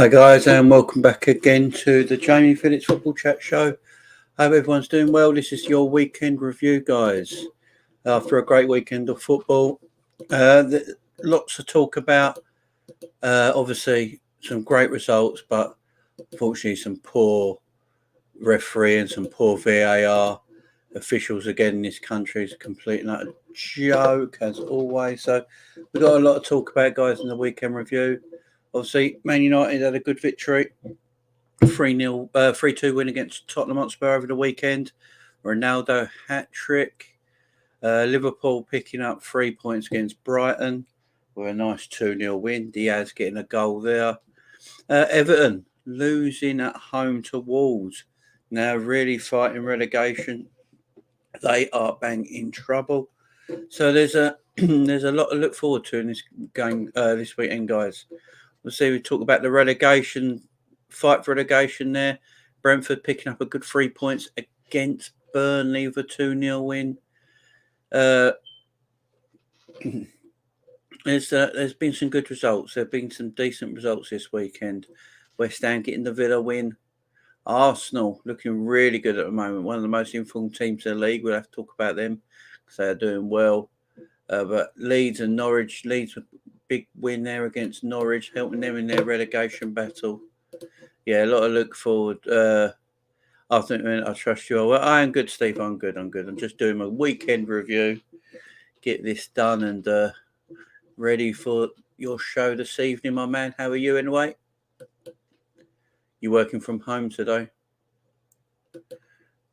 Hi guys, and welcome back again to the Jamie Phillips Football Chat Show. Hope everyone's doing well. This is your weekend review, guys. After a great weekend of football, lots to talk about. Obviously, some great results, but unfortunately, some poor refereeing, some poor VAR. Officials again in this country is a complete and utter joke, as always. So we've got a lot to talk about, guys, in the weekend review. Obviously, Man United had a good victory, 3-2 win against Tottenham Hotspur over the weekend. Ronaldo hat-trick. Liverpool picking up 3 points against Brighton with a nice 2-0 win. Diaz getting a goal there. Everton losing at home to Wolves. Now really fighting relegation. They are bang in trouble. So there's a lot to look forward to in this game this weekend, guys. We'll see. We talk about the relegation fight for relegation there. Brentford picking up a good 3 points against Burnley with a 2-0 win. There's been some good results. There have been some decent results this weekend. West Ham getting the Villa win. Arsenal looking really good at the moment. One of the most informed teams in the league. We'll have to talk about them because they are doing well. But Leeds and Norwich. Leeds with a big win there against Norwich, helping them in their relegation battle. Yeah, a lot to look forward. I think, man, I trust you all. Well, I am good, Steve. I'm good. I'm just doing my weekend review. Get this done and ready for your show this evening, my man. How are you anyway? You working from home today?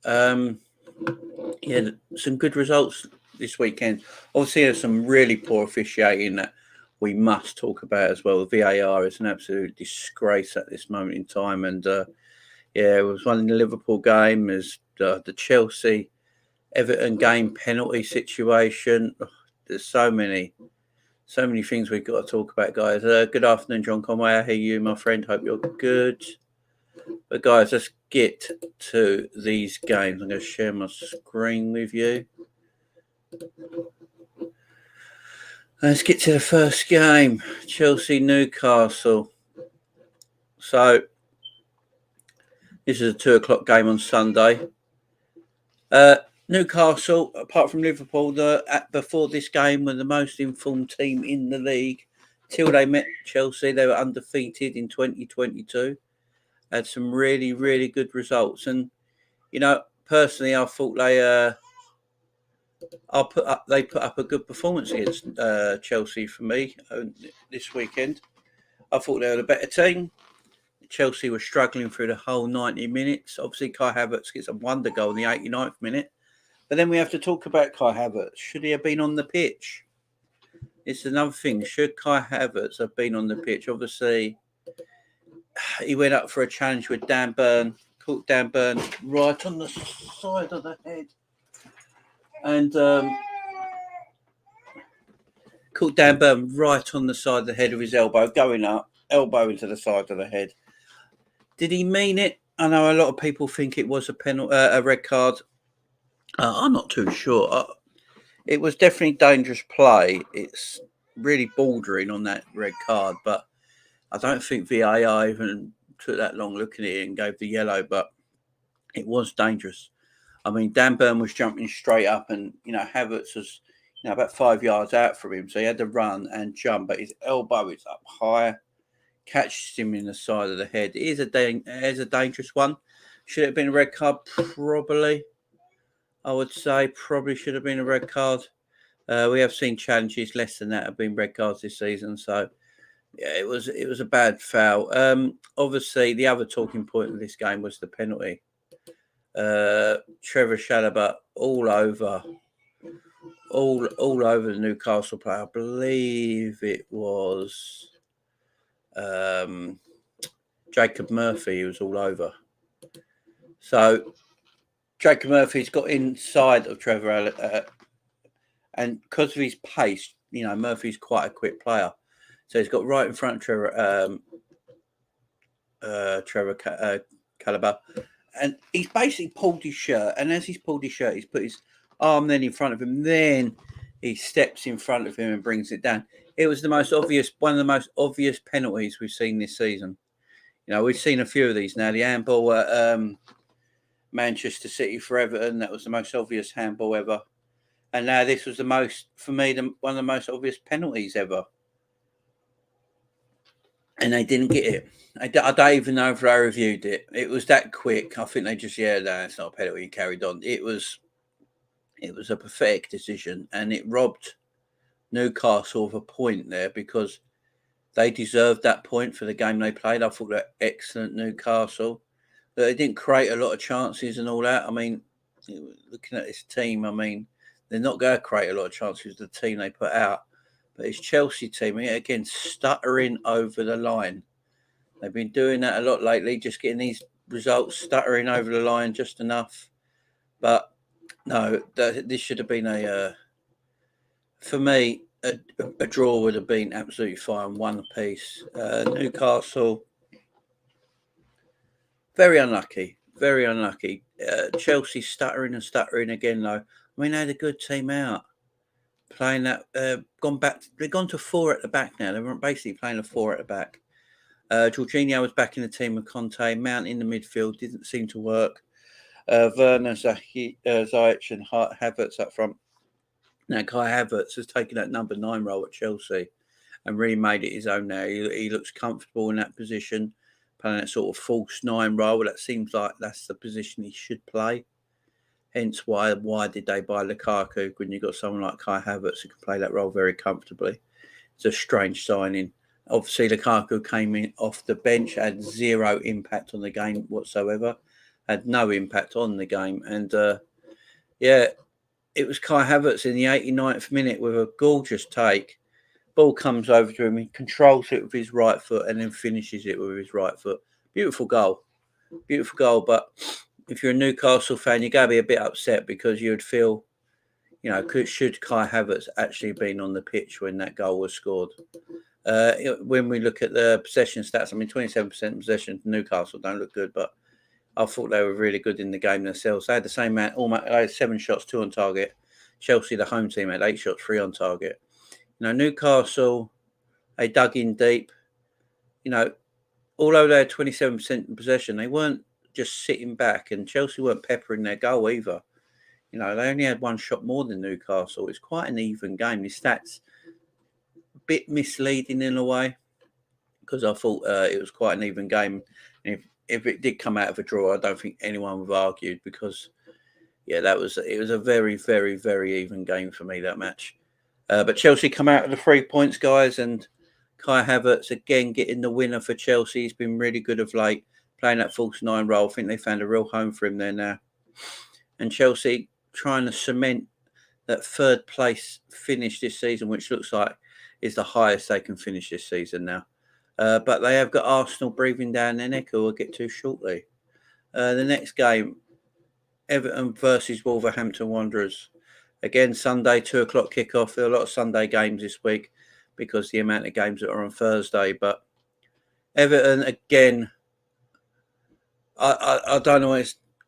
Yeah, some good results this weekend. Obviously, there's some really poor officiating that we must talk about as well. The VAR is an absolute disgrace at this moment in time. And yeah, it was one in the Liverpool game. There's the Chelsea Everton game penalty situation. There's so many things we've got to talk about, guys. Good afternoon, John Conway. I hear you, my friend. Hope you're good. But guys, let's get to these games. I'm going to share my screen with you. Let's get to the first game, Chelsea-Newcastle. So, this is a 2:00 game on Sunday. Newcastle, apart from Liverpool, before this game were the most informed team in the league. Till they met Chelsea, they were undefeated in 2022. Had some really, really good results. And, you know, personally, I thought they put up a good performance against Chelsea for me this weekend. I thought they were the better team. Chelsea were struggling through the whole 90 minutes. Obviously, Kai Havertz gets a wonder goal in the 89th minute. But then we have to talk about Kai Havertz. Should he have been on the pitch? It's another thing. Should Kai Havertz have been on the pitch? Obviously, he went up for a challenge with Dan Burn. Caught Dan Burn right on the side of the head. And caught Dan Burn right on the side of the head of his elbow, going up, elbow into the side of the head. Did he mean it? I know a lot of people think it was a red card. I'm not too sure. It was definitely dangerous play. It's really bordering on that red card, but I don't think VAR even took that long looking at it and gave the yellow, but it was dangerous. I mean, Dan Burn was jumping straight up and, you know, Havertz was, you know, about 5 yards out from him. So he had to run and jump, but his elbow is up high, catches him in the side of the head. It is a dangerous one. Should it have been a red card? Probably. I would say probably should have been a red card. We have seen challenges less than that have been red cards this season. So, yeah, it was a bad foul. Obviously, the other talking point of this game was the penalty. Trevor Chalobah all over the Newcastle player. I believe it was Jacob Murphy who was all over. So Jacob Murphy's got inside of Trevor, and because of his pace, you know, Murphy's quite a quick player. So he's got right in front of Trevor Chalobah. And he's basically pulled his shirt. And as he's pulled his shirt, he's put his arm then in front of him. Then he steps in front of him and brings it down. It was one of the most obvious penalties we've seen this season. We've seen a few of these now. The handball at Manchester City for Everton, that was the most obvious handball ever. And now this was one of the most obvious penalties ever. And they didn't get it. I don't even know if they reviewed it. It was that quick. I think they just, it's not a penalty, carried on. It was a pathetic decision, and it robbed Newcastle of a point there because they deserved that point for the game they played. I thought they're excellent, Newcastle. But they didn't create a lot of chances and all that. I mean, looking at this team, they're not going to create a lot of chances with the team they put out. But it's Chelsea team, again, stuttering over the line. They've been doing that a lot lately, just getting these results, stuttering over the line just enough. But no, this should have been for me, a draw would have been absolutely fine, one apiece. Newcastle, very unlucky. Chelsea stuttering again, though. They had a good team out. Playing that, they've gone to 4 at the back now. They were basically playing a 4 at the back. Jorginho was back in the team with Conte. Mount in the midfield didn't seem to work. Werner, Ziyech and Havertz up front. Now, Kai Havertz has taken that number 9 role at Chelsea and really made it his own now. He looks comfortable in that position, playing that sort of false 9 role. That seems like that's the position he should play. Hence why did they buy Lukaku when you've got someone like Kai Havertz who can play that role very comfortably? It's a strange signing. Obviously, Lukaku came in off the bench, had zero impact on the game whatsoever, had no impact on the game. And, it was Kai Havertz in the 89th minute with a gorgeous take. Ball comes over to him, he controls it with his right foot and then finishes it with his right foot. Beautiful goal. But if you're a Newcastle fan, you're going to be a bit upset because you would feel, should Kai Havertz actually been on the pitch when that goal was scored? When we look at the possession stats, 27% possession for Newcastle don't look good, but I thought they were really good in the game themselves. They had the same amount, they had 7 shots, 2 on target. Chelsea, the home team, had 8 shots, 3 on target. Newcastle, they dug in deep. Although they had 27% in possession, they weren't just sitting back, and Chelsea weren't peppering their goal either. They only had 1 shot more than Newcastle. It's quite an even game. The stats a bit misleading in a way because I thought it was quite an even game. And if it did come out of a draw, I don't think anyone would have argued because, it was a very, very, very even game for me, that match. But Chelsea come out with the 3 points, guys, and Kai Havertz again getting the winner for Chelsea. He's been really good of late, playing that false 9 role. I think they found a real home for him there now. And Chelsea trying to cement that 3rd place finish this season, which looks like is the highest they can finish this season now. But they have got Arsenal breathing down their neck, who we'll get to shortly. The next game, Everton versus Wolverhampton Wanderers. Again, Sunday, 2 o'clock kickoff. There are a lot of Sunday games this week because the amount of games that are on Thursday. But Everton, again, I don't know.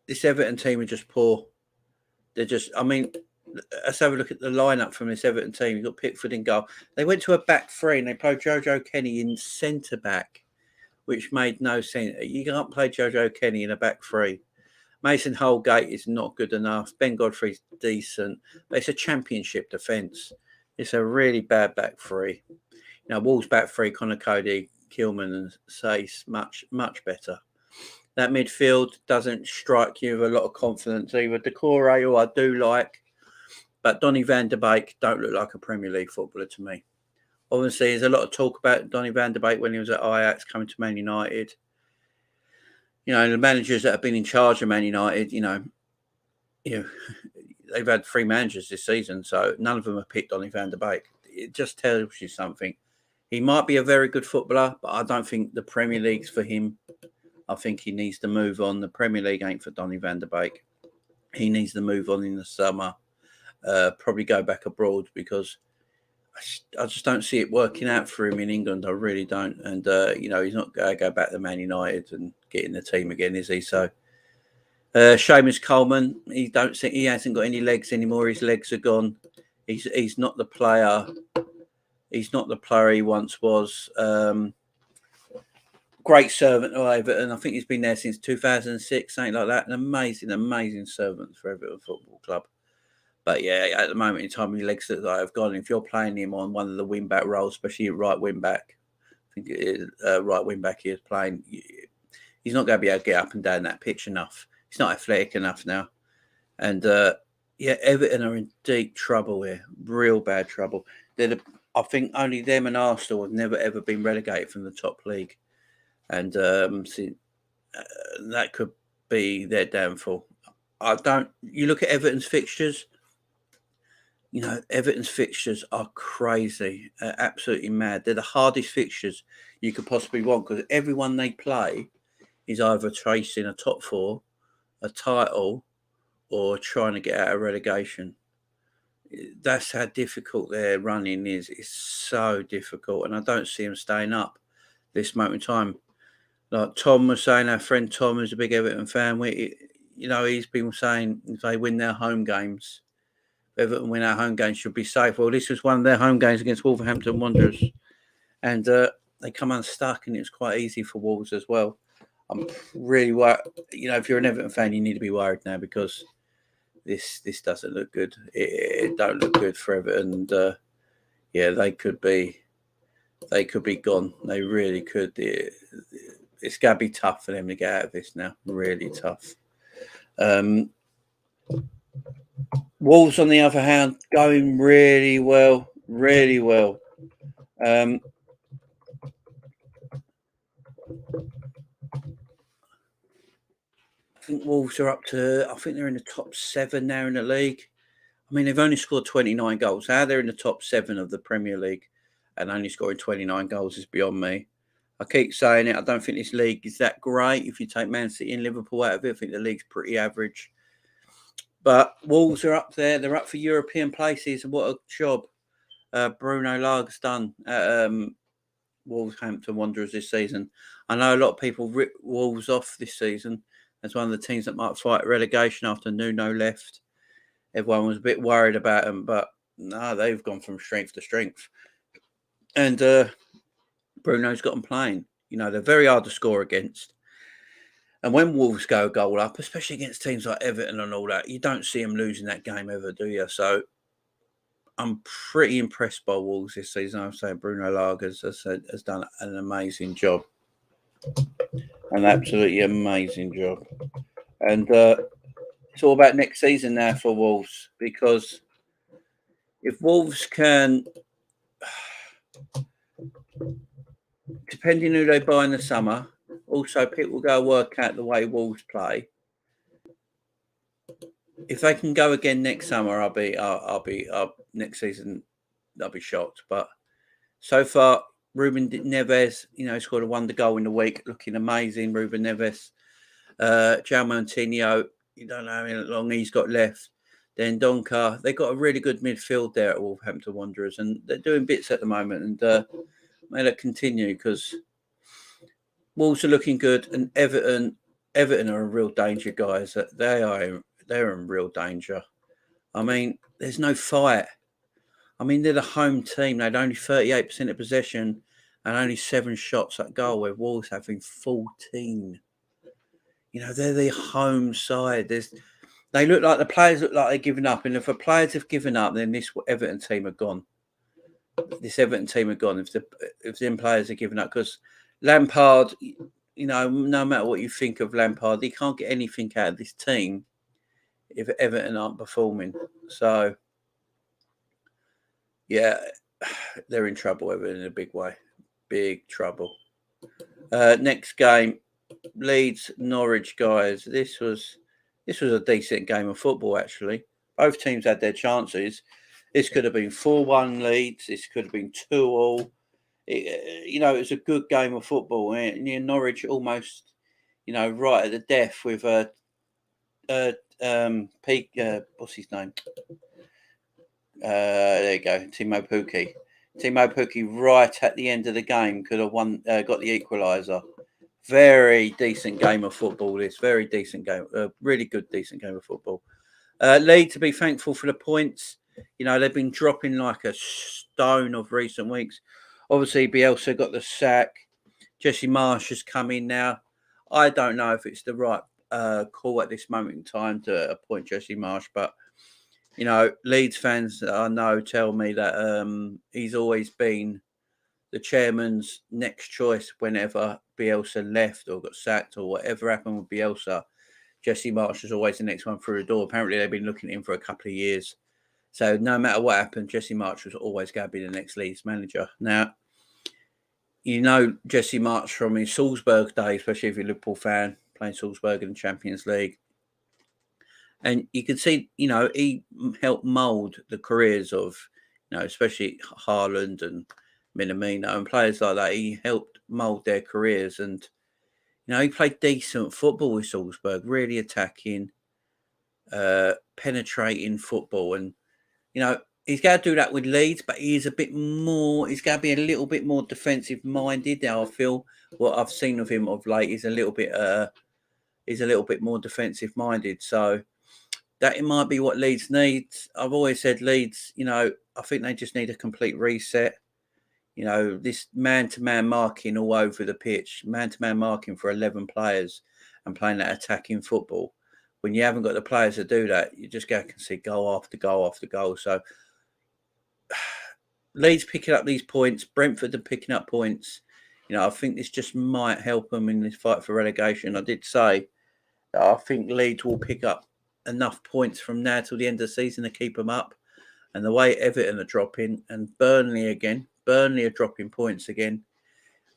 This Everton team are just poor. They're just, let's have a look at the lineup from this Everton team. You've got Pickford in goal. They went to a back 3 and they played Jojo Kenny in centre back, which made no sense. You can't play Jojo Kenny in a back 3. Mason Holgate is not good enough. Ben Godfrey's decent, but it's a championship defence. It's a really bad back 3. Wolves back 3, Connor Cody, Kilman and Sace, much, much better. That midfield doesn't strike you with a lot of confidence either. Decore, who I do like, but Donny van der Beek don't look like a Premier League footballer to me. Obviously, there's a lot of talk about Donny van der Beek when he was at Ajax coming to Man United. The managers that have been in charge of Man United, they've had 3 managers this season, so none of them have picked Donny van der Beek. It just tells you something. He might be a very good footballer, but I don't think the Premier League's for him. I think he needs to move on. The Premier League ain't for Donny van der Beek. He needs to move on in the summer, probably go back abroad because I just don't see it working out for him in England. I really don't. And, he's not going to go back to Man United and get in the team again, is he? So, Seamus Coleman, he hasn't got any legs anymore. His legs are gone. He's not the player. He's not the player he once was. great servant to Everton. I think he's been there since 2006, something like that. An amazing servant for Everton Football Club. But yeah, at the moment in time, his legs that have gone. If you're playing him on one of the wing back roles, especially right wing back, I think it is right wing back he is playing. He's not going to be able to get up and down that pitch enough. He's not athletic enough now. And yeah, Everton are in deep trouble here, real bad trouble. I think only them and Arsenal have never ever been relegated from the top league, and that could be their downfall. You look at Everton's fixtures. You know, Everton's fixtures are crazy, absolutely mad. They're the hardest fixtures you could possibly want because everyone they play is either chasing a top four, a title, or trying to get out of relegation. That's how difficult their running is. It's so difficult, and I don't see them staying up this moment in time. Like Tom was saying, our friend Tom, who's a big Everton fan, he's been saying if they win their home games, Everton win our home games, should be safe. Well, this was one of their home games against Wolverhampton Wanderers, and they come unstuck, and it's quite easy for Wolves as well. I'm really worried. You know, if you're an Everton fan, you need to be worried now because this doesn't look good. It don't look good for Everton. And yeah, they could be gone. They really could. It's going to be tough for them to get out of this now. Really tough. Wolves, on the other hand, going really well. Really well. I think Wolves are up to, I think they're in the top 7 now in the league. I mean, they've only scored 29 goals. How they're in the top 7 of the Premier League and only scoring 29 goals is beyond me. I keep saying it. I don't think this league is that great. If you take Man City and Liverpool out of it, I think the league's pretty average. But Wolves are up there. They're up for European places. And what a job Bruno Laga's done at Wolverhampton Wanderers this season. I know a lot of people rip Wolves off this season as one of the teams that might fight relegation after Nuno left. Everyone was a bit worried about them, but no, they've gone from strength to strength. And Bruno's got them playing. You know, they're very hard to score against. And when Wolves go a goal up, especially against teams like Everton and all that, you don't see them losing that game ever, do you? So I'm pretty impressed by Wolves this season. I'm saying Bruno Lage has done an amazing job. An absolutely amazing job. And it's all about next season now for Wolves, because if Wolves can, depending who they buy in the summer, also people go work out the way Wolves play. If they can go again next summer, I'll be next season. I'll be shocked. But so far, Ruben Neves, scored a wonder goal in the week, looking amazing. Ruben Neves, João Moutinho, you don't know how long he's got left. Then Donker, they've got a really good midfield there at Wolverhampton Wanderers, and they're doing bits at the moment. And may that continue, because Wolves are looking good, and Everton are in real danger, guys. They're in real danger. I mean, there's no fight. I mean, they're the home team. They had only 38% of possession and only 7 shots at goal, where Wolves having 14. They're the home side. The players look like they're giving up. And if the players have given up, then this Everton team are gone. This Everton team are gone if them players are giving up. Because Lampard, no matter what you think of Lampard, he can't get anything out of this team if Everton aren't performing. So, yeah, they're in trouble, Everton, in a big way. Big trouble. Next game, Leeds Norwich, guys. This was a decent game of football, actually. Both teams had their chances. This could have been 4-1 Leeds. This could have been 2-2. It was a good game of football. And Norwich almost, right at the death with Peak. What's his name? There you go, Timo Pukki. Timo Pukki, right at the end of the game, could have won, got the equaliser. Very decent game of football. This very decent game, really good, decent game of football. Leeds to be thankful for the points. They've been dropping like a stone of recent weeks. Obviously, Bielsa got the sack. Jesse Marsh has come in now. I don't know if it's the right call at this moment in time to appoint Jesse Marsh, but Leeds fans that I know tell me that he's always been the chairman's next choice whenever Bielsa left or got sacked or whatever happened with Bielsa. Jesse Marsh was always the next one through the door. Apparently, they've been looking at him for a couple of years. So no matter what happened, Jesse Marsh was always going to be the next Leeds manager. Now, Jesse Marsh from his Salzburg days, especially if you're a Liverpool fan, playing Salzburg in the Champions League. And you can see, he helped mould the careers of, especially Haaland and Minamino and players like that. He helped mould their careers. And, he played decent football with Salzburg, really attacking, penetrating football. And, he's going to do that with Leeds, but he's going to be a little bit more defensive minded now. I feel what I've seen of him of late is a little bit more defensive minded. So that it might be what Leeds needs. I've always said Leeds, I think they just need a complete reset. This man-to-man marking all over the pitch, man-to-man marking for 11 players and playing that attacking football. When you haven't got the players to do that, you just go and see goal after goal after goal. So Leeds picking up these points, Brentford are picking up points. I think this just might help them in this fight for relegation. I did say that I think Leeds will pick up enough points from now till the end of the season to keep them up. And the way Everton are dropping and Burnley are dropping points again,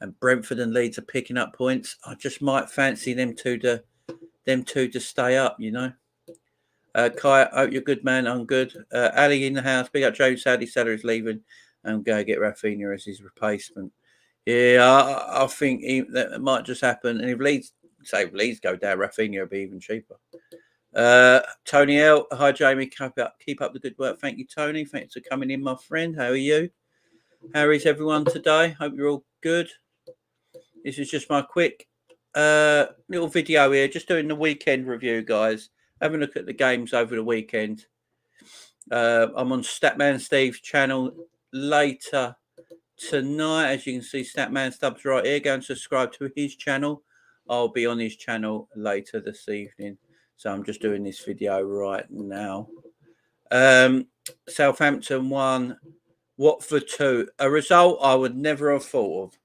and Brentford and Leeds are picking up points, I just might fancy them two to stay up, Kai, I hope you're good, man. I'm good. Ali in the house. Big up Joe. Saudi Salah is leaving. And go get Rafinha as his replacement. Yeah, I think that might just happen. And if Leeds go down, Rafinha will be even cheaper. Tony L. Hi, Jamie. Keep up the good work. Thank you, Tony. Thanks for coming in, my friend. How are you? How is everyone today? Hope you're all good. This is just my quick little video here. Just doing the weekend review, guys. Have a look at the games over the weekend. I'm on Statman Steve's channel later tonight. As you can see, Statman Stubbs right here. Go and subscribe to his channel. I'll be on his channel later this evening. So I'm just doing this video right now. Southampton 1, Watford 2. A result I would never have thought of.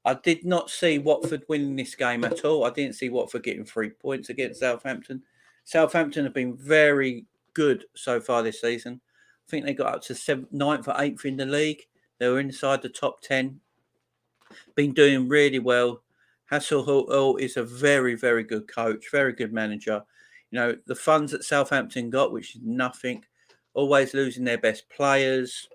I did not see Watford winning this game at all. I didn't see Watford getting 3 points against Southampton. Southampton have been very good so far this season. I think they got up to 9th or 8th in the league. They were inside the top 10. Been doing really well. Hasselhoff is a very, very good coach, very good manager. The funds that Southampton got, which is nothing, always losing their best players.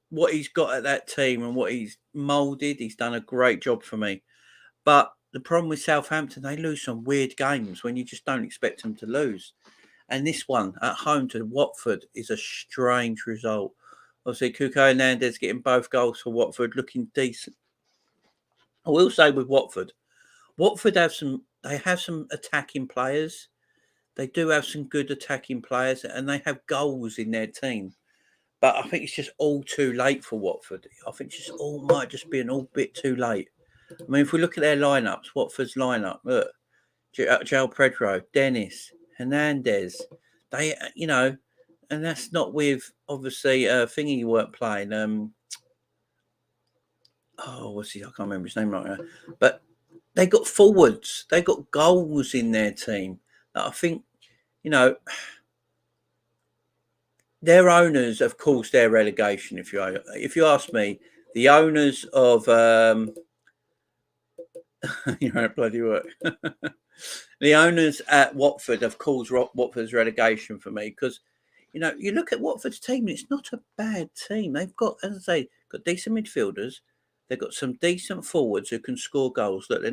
What he's got at that team and what he's moulded, he's done a great job for me. But the problem with Southampton, they lose some weird games when you just don't expect them to lose. And this one at home to Watford is a strange result. Obviously, Cuco Hernandez getting both goals for Watford, looking decent. I will say with Watford have some attacking players. They do have some good attacking players, and they have goals in their team. But I think it's just all too late for Watford. I think might just be an all bit too late. I mean, if we look at their lineups, Watford's lineup, look, João Pedro, Dennis, Hernandez, they, and that's not with obviously thingy you weren't playing. What's he? I can't remember his name right now. But they got forwards, they got goals in their team. That I think, their owners have caused their relegation. If you ask me, the owners of bloody work. The owners at Watford have caused Watford's relegation for me because, you look at Watford's team, it's not a bad team. They've got, as I say, got decent midfielders. They've got some decent forwards who can score goals. That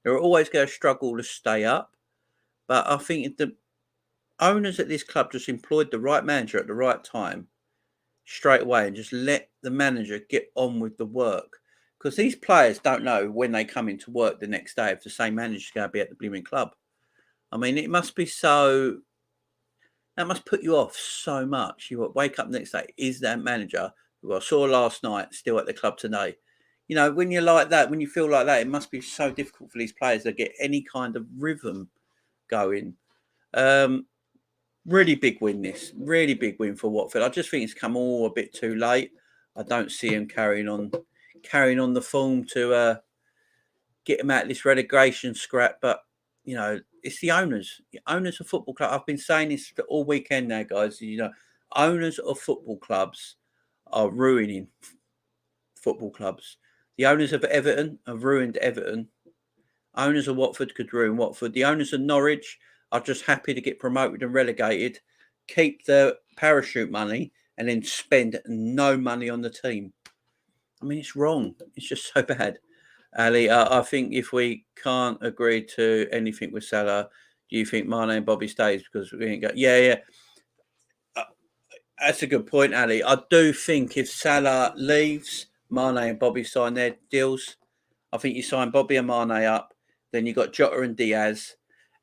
they're always going to struggle to stay up. But I think if the owners at this club just employed the right manager at the right time straight away and just let the manager get on with the work. Because these players don't know when they come into work the next day if the same manager's going to be at the blooming club. I mean, it must be so... That must put you off so much. You wake up the next day, is that manager who I saw last night still at the club today? You know, when you're like that, when you feel like that, it must be so difficult for these players to get any kind of rhythm going. Um, Really big win this. Really big win for Watford. I just think it's come all a bit too late. I don't see him carrying on the form to get him out of this relegation scrap. But you know, it's the owners of football club. I've been saying this all weekend now, guys. You know, owners of football clubs are ruining football clubs. The owners of Everton have ruined Everton. Owners of Watford could ruin Watford. The owners of Norwich are just happy to get promoted and relegated, keep the parachute money, and then spend no money on the team. I mean, it's wrong. It's just so bad. Ali, I think if we can't agree to anything with Salah, do you think Mane and Bobby stays because we ain't got? Yeah. That's a good point, Ali. I do think if Salah leaves, Mane and Bobby sign their deals. I think you sign Bobby and Mane up, then you got Jota and Diaz,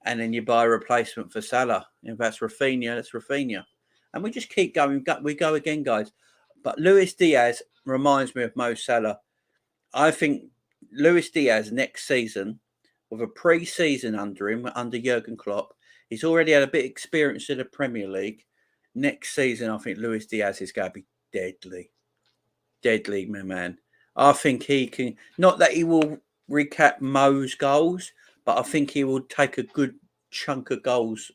and then you buy a replacement for Salah. If that's Rafinha, that's Rafinha. And we just keep going. We go again, guys. But Luis Diaz reminds me of Mo Salah. I think Luis Diaz next season, with a pre-season under him, under Jurgen Klopp, he's already had a bit of experience in the Premier League. Next season, I think Luis Diaz is going to be deadly. Deadly, my man. I think he can, not that he will recap Mo's goals, but I think he will take a good chunk of goals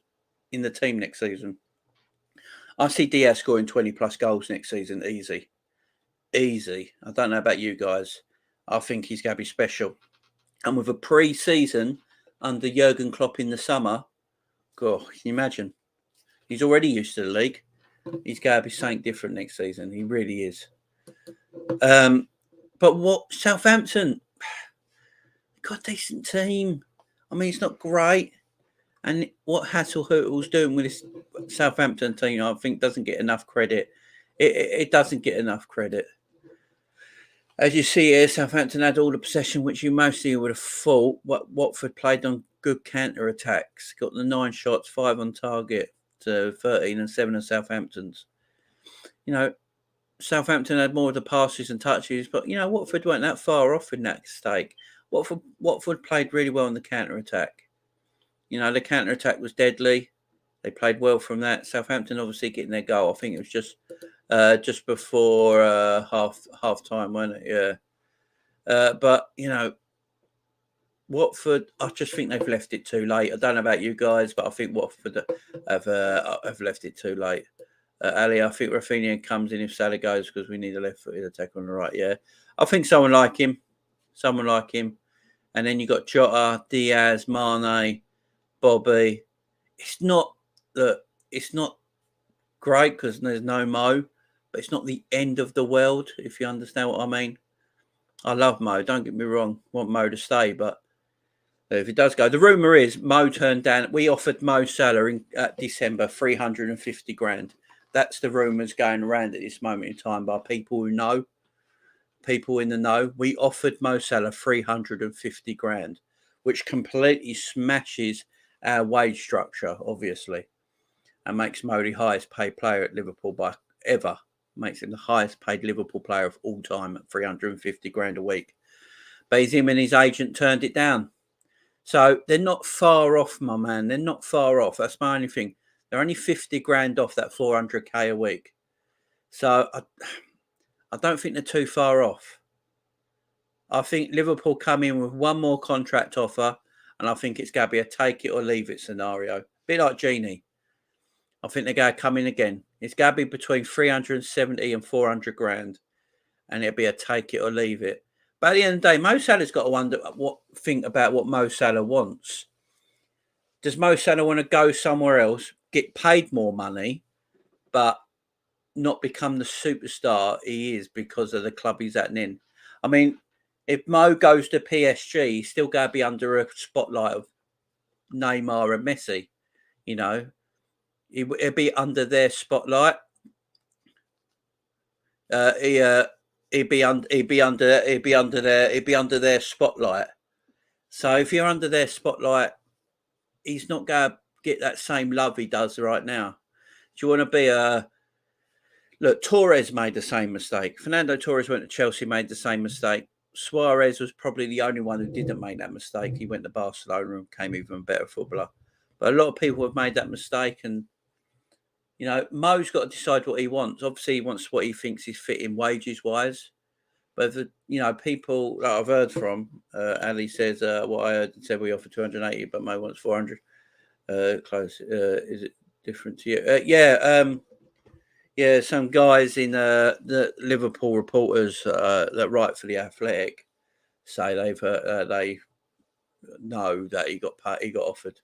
in the team next season. I see Diaz scoring 20 plus goals next season, easy. Easy. I don't know about you guys. I think he's going to be special. And with a pre-season under Jurgen Klopp in the summer, God, can you imagine? He's already used to the league. He's going to be something different next season. He really is. But what Southampton got a decent team. I mean, it's not great. And what Hasselhuttl's doing with this Southampton team, I think, doesn't get enough credit. It doesn't get enough credit. As you see here, Southampton had all the possession, which you mostly would have thought. Watford played on good counter attacks. Got the 9 shots, 5 on target to 13 and 7 of Southampton's. You know, Southampton had more of the passes and touches, but you know, Watford weren't that far off in that stake. Watford played really well in the counter attack. You know, the counter attack was deadly. They played well from that. Southampton obviously getting their goal. I think it was just before half time, wasn't it? Yeah. But you know, Watford, I just think they've left it too late. I don't know about you guys, but I think Watford have left it too late. Ali, I think Rafinha comes in if Salah goes because we need a left-footed attacker on the right. Yeah, I think someone like him, and then you got Jota, Diaz, Mane, Bobby. It's not great because there's no Mo, but it's not the end of the world if you understand what I mean. I love Mo. Don't get me wrong. I want Mo to stay, but if it does go, the rumor is Mo turned down. We offered Mo Salah in December 350 grand. That's the rumours going around at this moment in time by people who know, people in the know. We offered Mo Salah 350 grand, which completely smashes our wage structure, obviously, and makes Mo the highest paid player at Liverpool by ever. Makes him the highest paid Liverpool player of all time at 350 grand a week. But him and his agent turned it down. So they're not far off, my man. They're not far off. That's my only thing. They're only 50 grand off that 400k a week. So I don't think they're too far off. I think Liverpool come in with one more contract offer, and I think it's going to be a take it or leave it scenario. A bit like Genie. I think they're going to come in again. It's going to be between 370 and 400 grand, and it'll be a take it or leave it. But at the end of the day, Mo Salah's got to think about what Mo Salah wants. Does Mo Salah want to go somewhere else, get paid more money, but not become the superstar he is because of the club he's at in? I mean, if Mo goes to PSG, he's still going to be under a spotlight of Neymar and Messi. You know, he'll be under their spotlight. He'd be under their spotlight. So if you're under their spotlight, he's not going to get that same love he does right now. Do you want to be look, Torres made the same mistake. Fernando Torres went to Chelsea, made the same mistake. Suarez was probably the only one who didn't make that mistake. He went to Barcelona and became even a better footballer. But a lot of people have made that mistake, and Mo's got to decide what he wants. Obviously, he wants what he thinks is fitting wages wise. But people that I've heard from, Ali says what I heard said we offer 280, but Mo wants 400. Close. Is it different to you? Yeah. Some guys in the Liverpool reporters that write for the Athletic say they know that he got offered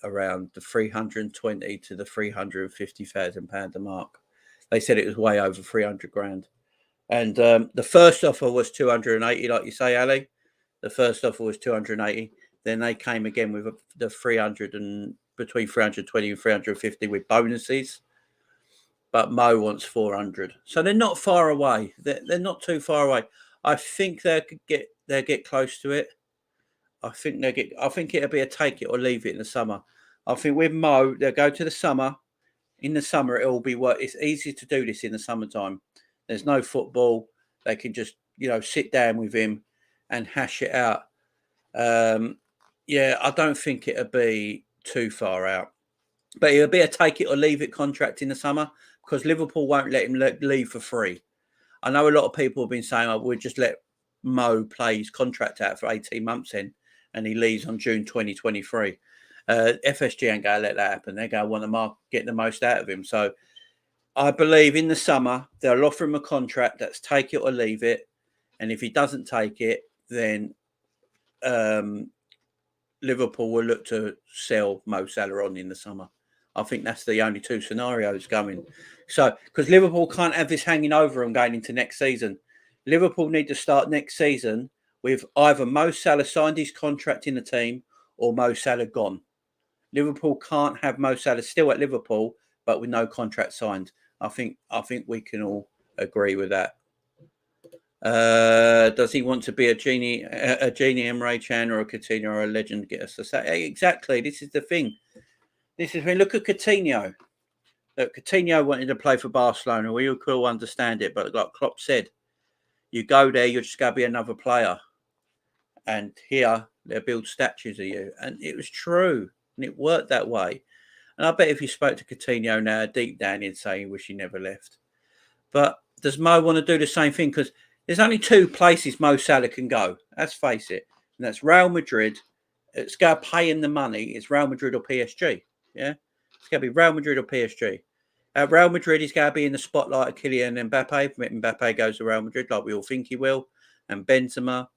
around the 320 to the 350,000 pound mark. They said it was way over 300 grand. And the first offer was 280, like you say, Ali. The first offer was 280. Then they came again with the 300 and between 320 and 350 with bonuses. But Mo wants 400, so they're not far away. They're not too far away. I think they'll get close to it. I think it'll be a take it or leave it in the summer. I think with Mo, they'll go to the summer. In the summer, it'll be work. It's easy to do this in the summertime. There's no football. They can just, sit down with him and hash it out. I don't think it'll be too far out. But it'll be a take it or leave it contract in the summer because Liverpool won't let him leave for free. I know a lot of people have been saying, we'll just let Mo play his contract out for 18 months in and he leaves on June 2023. FSG ain't going to let that happen. They're going to want to get the most out of him. So I believe in the summer, they'll offer him a contract that's take it or leave it. And if he doesn't take it, then Liverpool will look to sell Mo Salah on in the summer. I think that's the only two scenarios going. So, because Liverpool can't have this hanging over them going into next season. Liverpool need to start next season with either Mo Salah signed his contract in the team or Mo Salah gone. Liverpool can't have Mo Salah still at Liverpool, but with no contract signed. I think we can all agree with that. Does he want to be a Genie Emre Can or a Coutinho or a legend? Get us to say exactly. This is the thing. Look at Coutinho. Look, Coutinho wanted to play for Barcelona. We all could understand it, but like Klopp said, you go there, you're just going to be another player. And here, they'll build statues of you. And it was true. And it worked that way. And I bet if you spoke to Coutinho now, deep down, he'd say he wish he never left. But does Mo want to do the same thing? Because there's only two places Mo Salah can go. Let's face it. And that's Real Madrid. It's going to pay him the money. It's Real Madrid or PSG. Yeah? It's going to be Real Madrid or PSG. At Real Madrid, he's going to be in the spotlight of Kylian Mbappe. Mbappe goes to Real Madrid like we all think he will. And Benzema.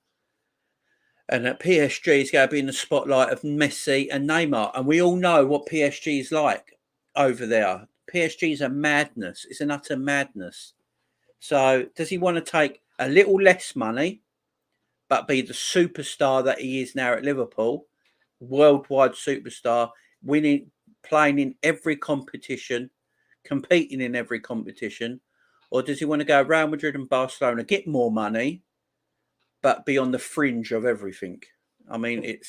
And at PSG, he's going to be in the spotlight of Messi and Neymar. And we all know what PSG is like over there. PSG is a madness. It's an utter madness. So does he want to take a little less money, but be the superstar that he is now at Liverpool? Worldwide superstar, winning, playing in every competition, competing in every competition? Or does he want to go Real Madrid and Barcelona, get more money, but be on the fringe of everything? I mean,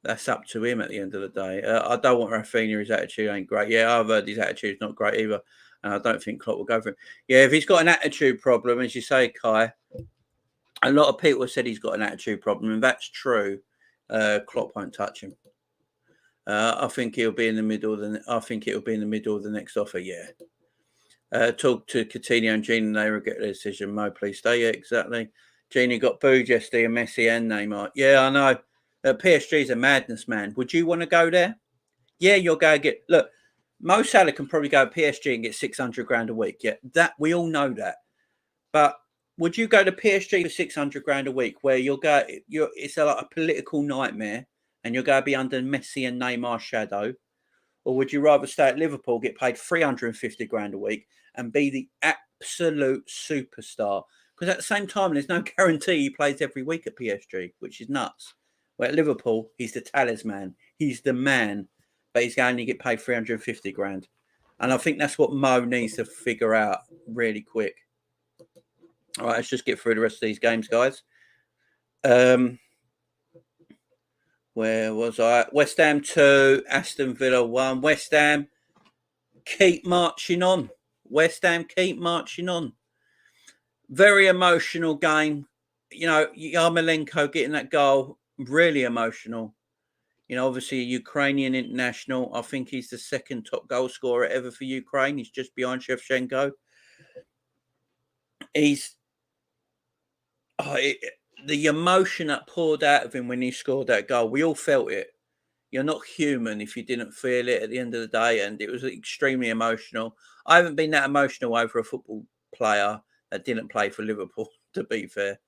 that's up to him at the end of the day. I don't want Rafinha. His attitude ain't great. Yeah, I've heard his attitude's not great either. And I don't think Klopp will go for it. Yeah, if he's got an attitude problem, as you say, Kai, a lot of people have said he's got an attitude problem, and that's true. Klopp won't touch him. I think he'll be in the middle. It'll be in the middle of the next offer. Yeah. Talk to Coutinho and Genie, and they regret their decision. Mo, please stay. Yeah, exactly. Genie got booed yesterday, and Messi and Neymar. Yeah, I know. PSG's a madness, man. Would you want to go there? Yeah, you'll go get... Look, Mo Salah can probably go to PSG and get 600 grand a week. Yeah, that we all know that. But would you go to PSG for 600 grand a week where it's like a political nightmare and you're going to be under Messi and Neymar's shadow? Or would you rather stay at Liverpool, get paid 350 grand a week and be the absolute superstar? Because at the same time, there's no guarantee he plays every week at PSG, which is nuts. Well, at Liverpool, he's the talisman. He's the man, but he's going to get paid 350 grand. And I think that's what Mo needs to figure out really quick. All right, let's just get through the rest of these games, guys. Where was I? West Ham 2, Aston Villa 1. West Ham keep marching on. Very emotional game. Yarmolenko getting that goal, really emotional. Obviously a Ukrainian international. I think he's the second top goal scorer ever for Ukraine. He's just behind Shevchenko. He's the emotion that poured out of him when he scored that goal. We all felt it. You're not human if you didn't feel it at the end of the day, and it was extremely emotional. I haven't been that emotional over a football player that didn't play for Liverpool, to be fair.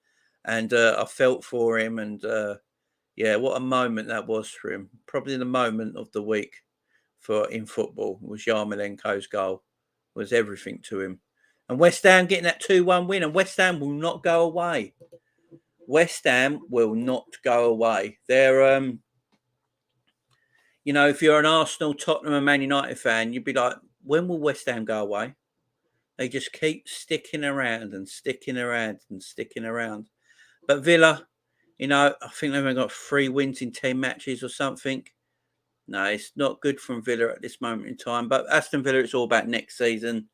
And I felt for him, and yeah, what a moment that was for him. Probably the moment of the week in football was Yarmolenko's goal. Was everything to him. And West Ham getting that 2-1 win, and West Ham will not go away. West Ham will not go away. They're if you're an Arsenal, Tottenham, and Man United fan, you'd be like, when will West Ham go away? They just keep sticking around and sticking around and sticking around. But Villa, I think they've only got 3 wins in 10 matches or something. No, it's not good from Villa at this moment in time. But Aston Villa, it's all about next season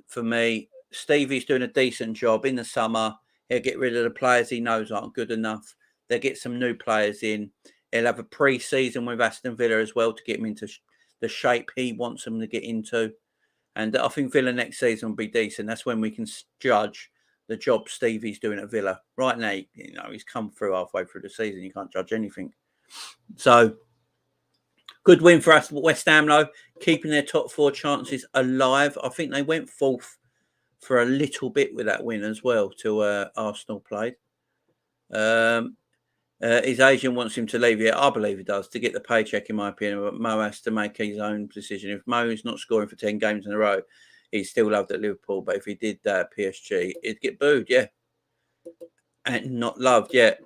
for me. Stevie's doing a decent job in the summer. He'll get rid of the players he knows aren't good enough. They'll get some new players in. He'll have a pre-season with Aston Villa as well to get him into the shape he wants them to get into. And I think Villa next season will be decent. That's when we can judge the job Stevie's doing at Villa. Right now, he's come through halfway through the season. You can't judge anything. So, good win for us, West Ham, though, keeping their top 4 chances alive. I think they went 4th for a little bit with that win as well till Arsenal played. His agent wants him to leave. Yeah, I believe he does, to get the paycheck, in my opinion. But Mo has to make his own decision. If Mo is not scoring for 10 games in a row, he's still loved at Liverpool. But if he did that at PSG, he'd get booed, yeah. And not loved, yeah.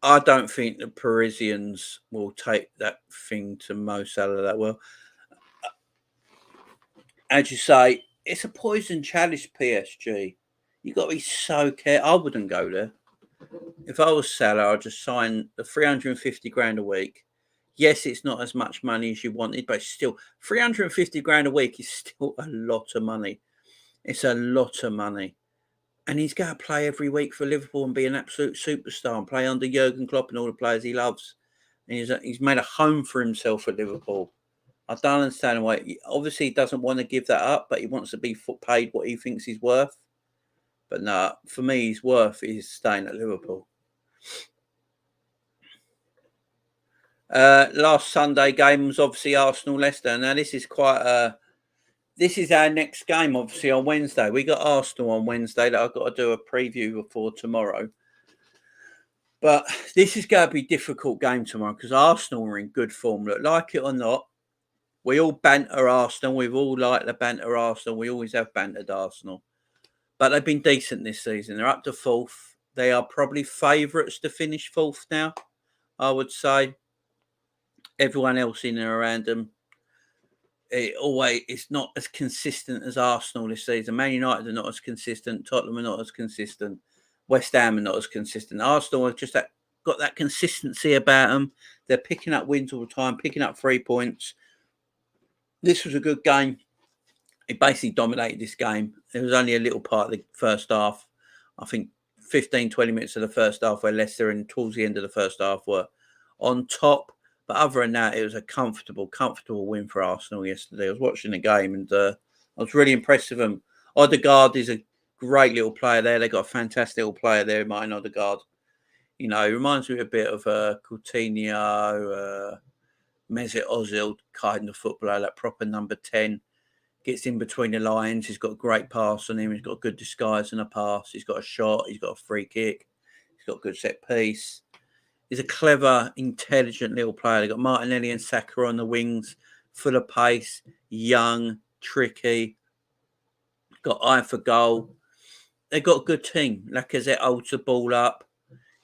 I don't think the Parisians will take that thing to Mo Salah that well. As you say, it's a poison chalice, PSG. You've got to be so careful. I wouldn't go there. If I was Salah, I'd just sign the 350 grand a week. Yes, it's not as much money as you wanted, but still, 350 grand a week is still a lot of money. It's a lot of money. And he's going to play every week for Liverpool and be an absolute superstar and play under Jurgen Klopp and all the players he loves. And he's made a home for himself at Liverpool. I don't understand why. Obviously, he doesn't want to give that up, but he wants to be paid what he thinks he's worth. But no, for me, his worth is staying at Liverpool. Last Sunday game was obviously Arsenal-Leicester. Now, this is this is our next game, obviously, on Wednesday. We got Arsenal on Wednesday that I've got to do a preview for tomorrow. But this is going to be a difficult game tomorrow because Arsenal are in good form. Look, like it or not, we all banter Arsenal. We've all liked the banter Arsenal. We always have bantered Arsenal. But they've been decent this season. They're up to 4th. They are probably favourites to finish 4th now, I would say. Everyone else in and around them, it's not as consistent as Arsenal this season. Man United are not as consistent. Tottenham are not as consistent. West Ham are not as consistent. Arsenal have just got that consistency about them. They're picking up wins all the time, picking up 3 points. This was a good game. He basically dominated this game. There was only a little part of the first half. I think 15, 20 minutes of the first half where Leicester and towards the end of the first half were on top. But other than that, it was a comfortable win for Arsenal yesterday. I was watching the game and I was really impressed with them. Odegaard is a great little player there. They got a fantastic little player there, Martin Odegaard. He reminds me a bit of Coutinho, Mesut Ozil kind of footballer, that proper number 10. Gets in between the lines. He's got a great pass on him. He's got a good disguise and a pass. He's got a shot. He's got a free kick. He's got a good set piece. He's a clever, intelligent little player. They've got Martinelli and Saka on the wings, full of pace, young, tricky, got eye for goal. They've got a good team. Lacazette holds the ball up.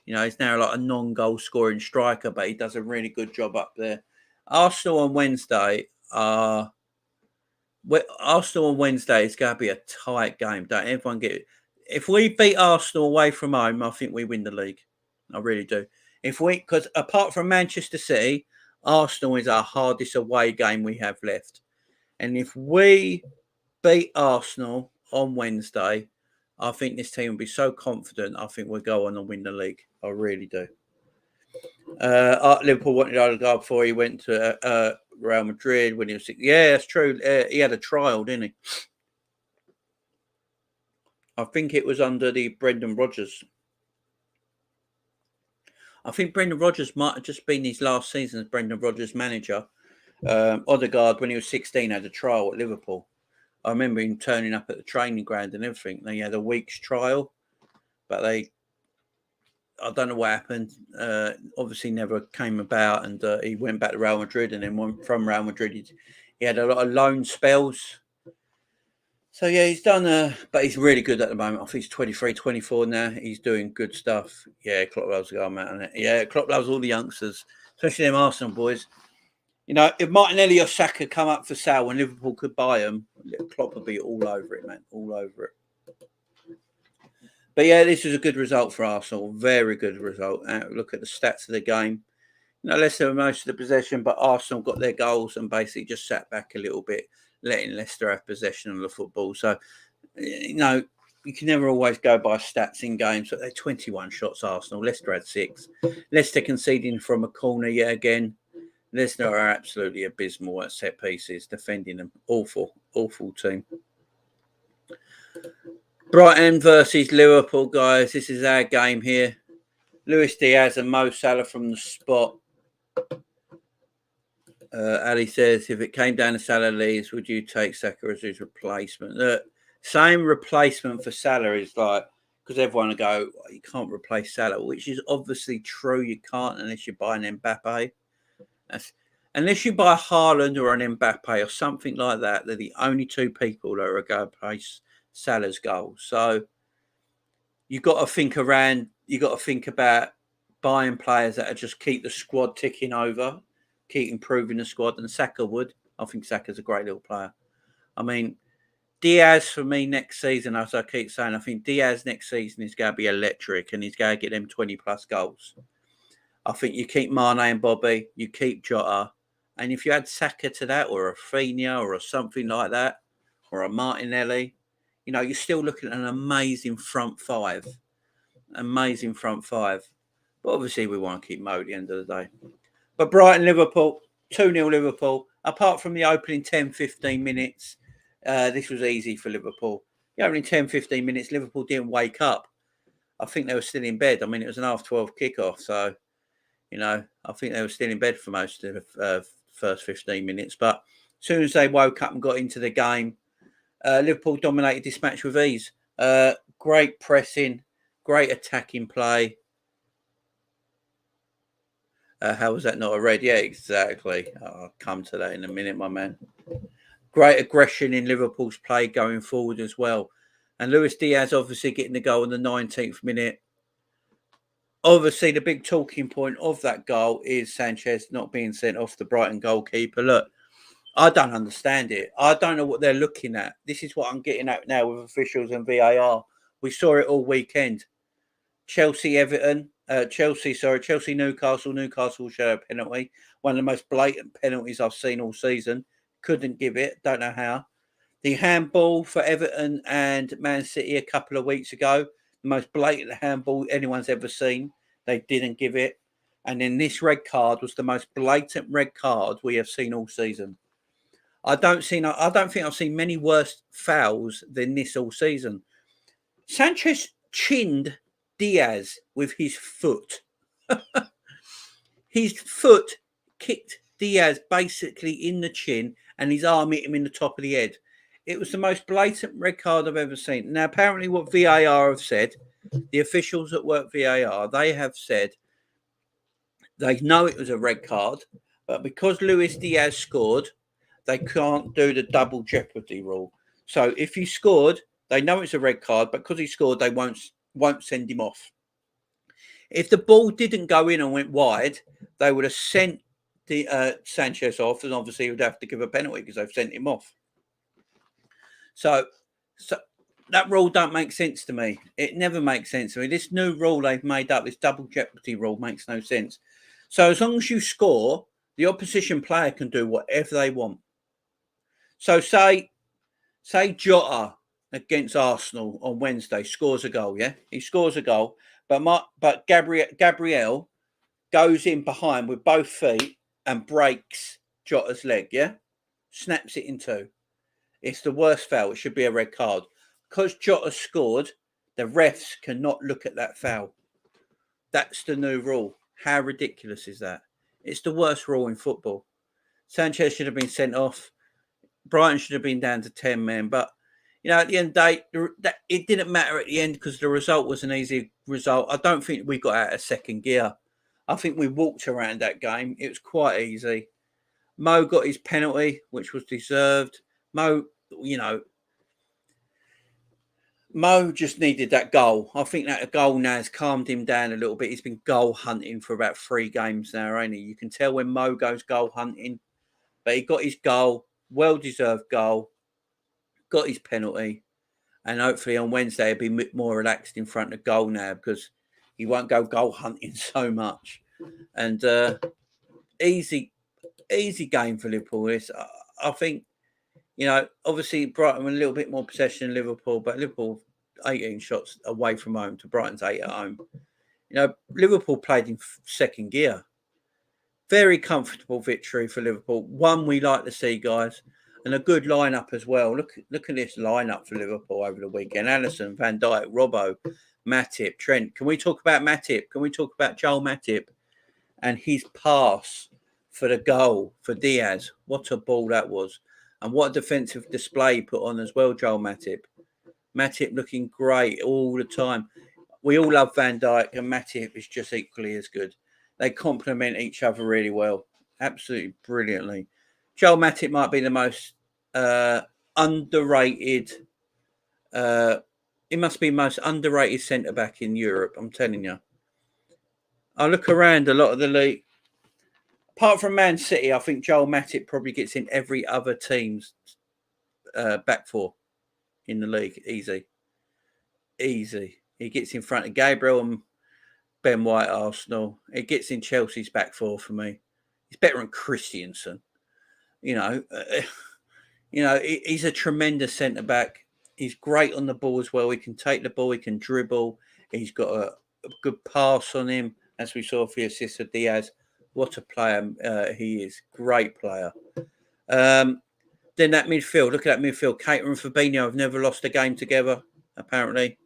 He's now like a non-goal scoring striker, but he does a really good job up there. Arsenal on Wednesday is going to be a tight game. Don't everyone get it. If we beat Arsenal away from home, I think we win the league. I really do. Because apart from Manchester City, Arsenal is our hardest away game we have left. And if we beat Arsenal on Wednesday, I think this team will be so confident. I think we'll go on and win the league. I really do. Liverpool wanted Odegaard before he went to Real Madrid when he was 6. Yeah, that's true. He had a trial, didn't he? I think it was under the Brendan Rodgers. I think Brendan Rodgers might have just been his last season as Brendan Rodgers manager. Odegaard, when he was 16, had a trial at Liverpool. I remember him turning up at the training ground and everything. They had a week's trial, but I don't know what happened. Obviously, never came about, and he went back to Real Madrid, and then went from Real Madrid. He had a lot of loan spells. So, yeah, he's done, but he's really good at the moment. I think he's 23, 24 now. He's doing good stuff. Yeah, Klopp loves the guy, man. Yeah, Klopp loves all the youngsters, especially them Arsenal boys. You know, if Martinelli or Saka come up for sale and Liverpool could buy them, Klopp would be all over it, man. All over it. But yeah, this was a good result for Arsenal. Very good result. Look at the stats of the game. You know, Leicester were most of the possession, but Arsenal got their goals and basically just sat back a little bit, letting Leicester have possession of the football. So, you know, you can never always go by stats in games. But they're 21 shots, Arsenal. Leicester had 6. Leicester conceding from a corner yet again. Leicester are absolutely abysmal at set pieces, defending them. Awful, awful team. Brighton versus Liverpool, guys. This is our game here. Luis Diaz and Mo Salah from the spot. Ali says, if it came down to Salah leaves, would you take Saka as his replacement? The same replacement for Salah is like, because everyone will go, oh, you can't replace Salah, which is obviously true. You can't unless you buy an Mbappe. Unless you buy Haaland or an Mbappe or something like that, they're the only two people that are going to place Salah's goals. So you've got to think around, you've got to think about buying players that just keep the squad ticking over, keep improving the squad, and Saka would. I think Saka's a great little player. I mean, Diaz for me next season, as I keep saying, I think Diaz next season is going to be electric and he's going to get them 20 plus goals. I think you keep Mane and Bobby, you keep Jota, and if you add Saka to that, or a Rafinha, or something like that, or a Martinelli, you know, you're still looking at an amazing front five. Amazing front five. But obviously we want to keep Mo at the end of the day. But Brighton, Liverpool, 2-0 Liverpool. Apart from the opening 10, 15 minutes, this was easy for Liverpool. The opening 10, 15 minutes, Liverpool didn't wake up. I think they were still in bed. I mean, it was an half 12 kickoff. So, you know, I think they were still in bed for most of the first 15 minutes. But as soon as they woke up and got into the game, Liverpool dominated this match with ease. Great pressing, great attacking play. How was that not a red? Yeah, exactly. I'll come to that in a minute, my man. Great aggression in Liverpool's play going forward as well. And Luis Diaz obviously getting the goal in the 19th minute. Obviously, the big talking point of that goal is Sanchez not being sent off, the Brighton goalkeeper. Look, I don't understand it. I don't know what they're looking at. This is what I'm getting at now with officials and VAR. We saw it all weekend. Chelsea, Newcastle. Newcastle showed a penalty. One of the most blatant penalties I've seen all season. Couldn't give it. Don't know how. The handball for Everton and Man City a couple of weeks ago. The most blatant handball anyone's ever seen. They didn't give it. And then this red card was the most blatant red card we have seen all season. I don't think I've seen many worse fouls than this all season. Sanchez chinned Diaz with his foot. His foot kicked Diaz basically in the chin and his arm hit him in the top of the head. It was the most blatant red card I've ever seen. Now, apparently what VAR have said, the officials that work VAR, they have said they know it was a red card, but because Luis Diaz scored, they can't do the double jeopardy rule. So if he scored, they know it's a red card, but because he scored, they won't send him off. If the ball didn't go in and went wide, they would have sent the Sanchez off, and obviously he would have to give a penalty because they've sent him off. So that rule don't make sense to me. It never makes sense to me. This new rule they've made up, this double jeopardy rule, makes no sense. So as long as you score, the opposition player can do whatever they want. So say Jota against Arsenal on Wednesday, scores a goal. Yeah, he scores a goal, but Gabriel goes in behind with both feet and breaks Jota's leg. Yeah, snaps it in two. It's the worst foul. It should be a red card because Jota scored. The refs cannot look at that foul. That's the new rule. How ridiculous is that? It's the worst rule in football. Sanchez should have been sent off. Brighton should have been down to 10 men. But, at the end of the day, it didn't matter at the end because the result was an easy result. I don't think we got out of second gear. I think we walked around that game. It was quite easy. Mo got his penalty, which was deserved. Mo just needed that goal. I think that goal now has calmed him down a little bit. He's been goal hunting for about 3 games now, ain't he? You can tell when Mo goes goal hunting. But he got his goal, well-deserved goal, got his penalty. And hopefully on Wednesday he'll be more relaxed in front of goal now because he won't go goal hunting so much. And easy game for Liverpool. I think, obviously Brighton were a little bit more possession than Liverpool, but Liverpool 18 shots away from home to Brighton's 8 at home. Liverpool played in second gear. Very comfortable victory for Liverpool. One we like to see, guys, and a good lineup as well. Look at this lineup for Liverpool over the weekend. Alisson, Van Dijk, Robbo, Matip, Trent. Can we talk about Matip? Can we talk about Joel Matip and his pass for the goal for Diaz? What a ball that was. And what a defensive display he put on as well, Joel Matip. Matip looking great all the time. We all love Van Dijk, and Matip is just equally as good. They complement each other really well. Absolutely brilliantly. Joel Matip might be the most underrated. He must be the most underrated centre-back in Europe, I'm telling you. I look around a lot of the league. Apart from Man City, I think Joel Matip probably gets in every other team's back four in the league. Easy. He gets in front of Gabriel and Ben White, Arsenal. It gets in Chelsea's back four for me. He's better than Christensen. He's a tremendous centre back. He's great on the ball as well. He can take the ball. He can dribble. He's got a good pass on him, as we saw for the assist of Diaz. What a player he is. Great player. Then that midfield. Look at that midfield. Keita and Fabinho have never lost a game together, apparently.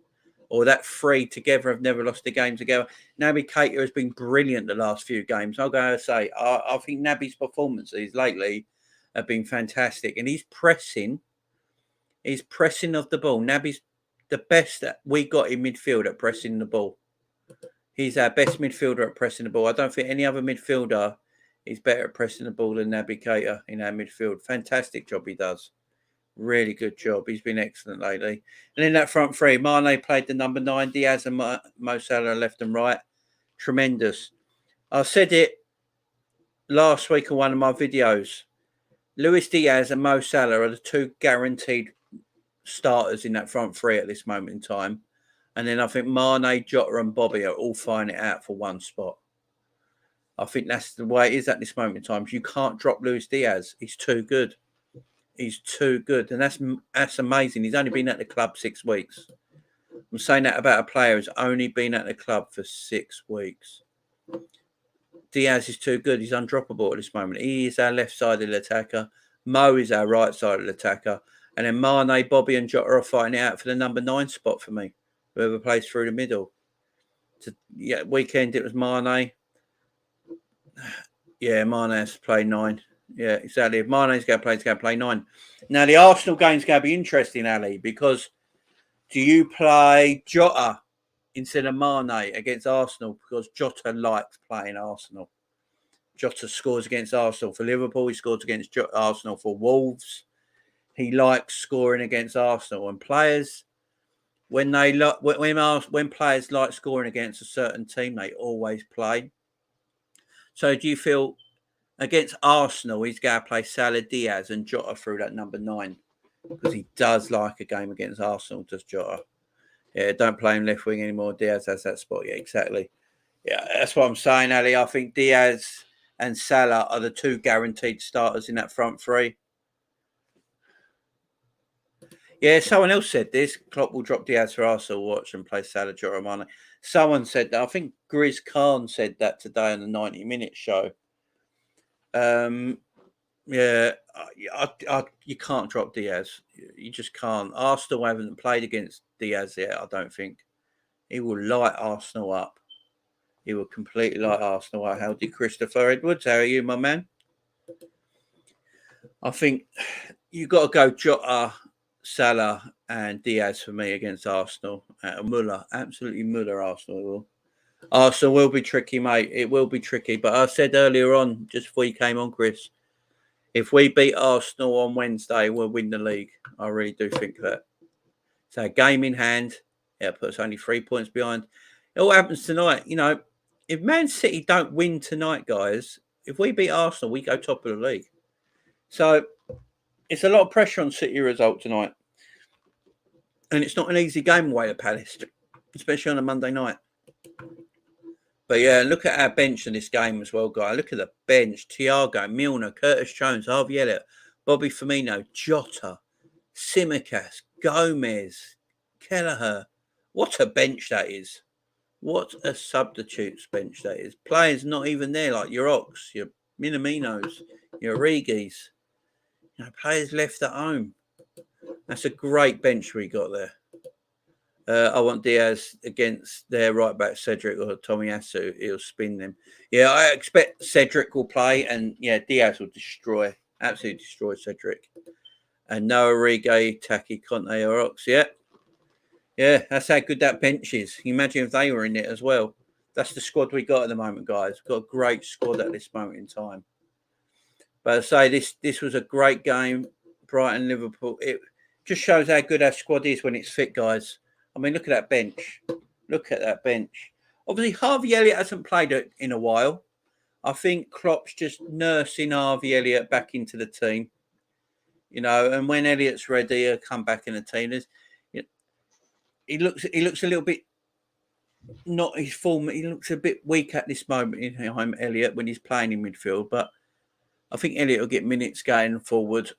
Or that three together have never lost a game together. Naby Keita has been brilliant the last few games. I'll go and say, I think Naby's performances lately have been fantastic. And he's pressing of the ball. Naby's the best that we got in midfield at pressing the ball. He's our best midfielder at pressing the ball. I don't think any other midfielder is better at pressing the ball than Naby Keita in our midfield. Fantastic job he does. Really good job. He's been excellent lately. And in that front three, Mane played the number 9, Diaz and Mo Salah left and right. Tremendous. I said it last week in one of my videos. Luis Diaz and Mo Salah are the 2 guaranteed starters in that front three at this moment in time. And then I think Mane, Jota and Bobby are all fighting it out for one spot. I think that's the way it is at this moment in time. You can't drop Luis Diaz. He's too good. He's too good. And that's amazing. He's only been at the club 6 weeks. I'm saying that about a player who's only been at the club for 6 weeks. Diaz is too good. He's undroppable at this moment. He is our left-sided attacker. Mo is our right-sided attacker. And then Mane, Bobby and Jota are fighting it out for the number 9 spot for me. Whoever plays through the middle. Weekend it was Mane. Yeah, Mane has to play 9. Yeah, exactly. If Mane's going to play, he's going to play 9. Now, the Arsenal game's going to be interesting, Ali, because do you play Jota instead of Mane against Arsenal? Because Jota likes playing Arsenal. Jota scores against Arsenal for Liverpool. He scores against Arsenal for Wolves. He likes scoring against Arsenal. And players, when players like scoring against a certain team, they always play. So do you feel against Arsenal, he's going to play Salah, Diaz and Jota through that number 9? Because he does like a game against Arsenal, does Jota. Yeah, don't play him left wing anymore. Diaz has that spot. Yeah, exactly. Yeah, that's what I'm saying, Ali. I think Diaz and Salah are the 2 guaranteed starters in that front three. Yeah, someone else said this. Klopp will drop Diaz for Arsenal watch and play Salah, Jota, Mane. Someone said that. I think Grizz Khan said that today on the 90-minute show. Yeah, you can't drop Diaz. You just can't. Arsenal haven't played against Diaz yet, I don't think. He will light Arsenal up. He will completely light Arsenal up. How did Christopher Edwards? How are you, my man? I think you've got to go Jota, Salah, and Diaz for me against Arsenal. Muller, absolutely Muller, Arsenal will. Arsenal will be tricky, mate. It will be tricky. But I said earlier on, just before you came on, Chris, if we beat Arsenal on Wednesday, we'll win the league. I really do think that. So game in hand, it puts only 3 points behind. It all happens tonight. You know, if Man City don't win tonight, guys, if we beat Arsenal, we go top of the league. So it's a lot of pressure on City result tonight. And it's not an easy game away at Palace, especially on a Monday night. But yeah, look at our bench in this game as well, guys. Look at the bench. Thiago, Milner, Curtis Jones, Harvey Elliott, Bobby Firmino, Jota, Tsimikas, Gomez, Kelleher. What a bench that is. What a substitutes bench that is. Players not even there, like your Ox, your Minaminos, your Origis. You know, players left at home. That's a great bench we got there. I want Diaz against their right back, Cedric or Tomiyasu. He'll spin them. Yeah, I expect Cedric will play, and yeah, Diaz will absolutely destroy Cedric. And Noah Origi, Taki, Conte, or Ox. Yeah, that's how good that bench is. Imagine if they were in it as well. That's the squad we got at the moment, guys. We've got a great squad at this moment in time. But I say this was a great game. Brighton Liverpool. It just shows how good our squad is when it's fit, guys. I mean, look at that bench. Look at that bench. Obviously, Harvey Elliott hasn't played it in a while. I think Klopp's just nursing Harvey Elliott back into the team. You know, and when Elliott's ready, he'll come back in the team. He looks a little bit not his form. He looks a bit weak at this moment in time, Elliott, when he's playing in midfield. But I think Elliott will get minutes going forward.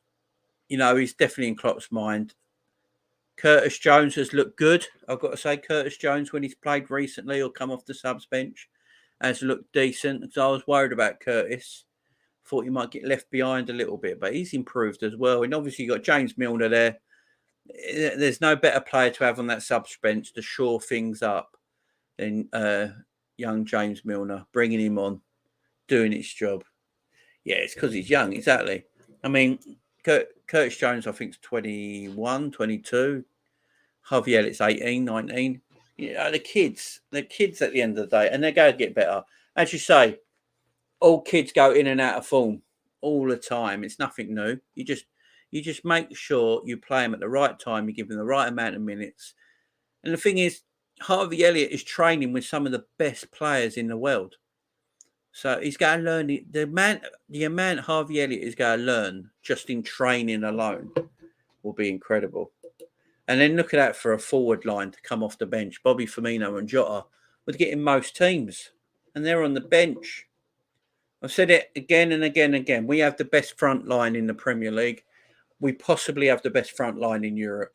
You know, he's definitely in Klopp's mind. Curtis Jones has looked good. I've got to say, Curtis Jones, when he's played recently or come off the subs bench, has looked decent. Because I was worried about Curtis. Thought he might get left behind a little bit, but he's improved as well. And obviously, you've got James Milner there. There's no better player to have on that subs bench to shore things up than young James Milner, bringing him on, doing his job. Yeah, it's because he's young, exactly. I mean, Curtis Jones, I think, is 21, 22. Harvey Elliott's 18, 19. You know, the kids at the end of the day, and they're going to get better. As you say, all kids go in and out of form all the time. It's nothing new. You just make sure you play them at the right time. You give them the right amount of minutes. And the thing is, Harvey Elliott is training with some of the best players in the world. So he's got to learn the amount Harvey Elliott is going to learn just in training alone will be incredible. And then look at that for a forward line to come off the bench. Bobby Firmino and Jota would get in most teams, and they're on the bench. I've said it again and again and again. We have the best front line in the Premier League. We possibly have the best front line in Europe.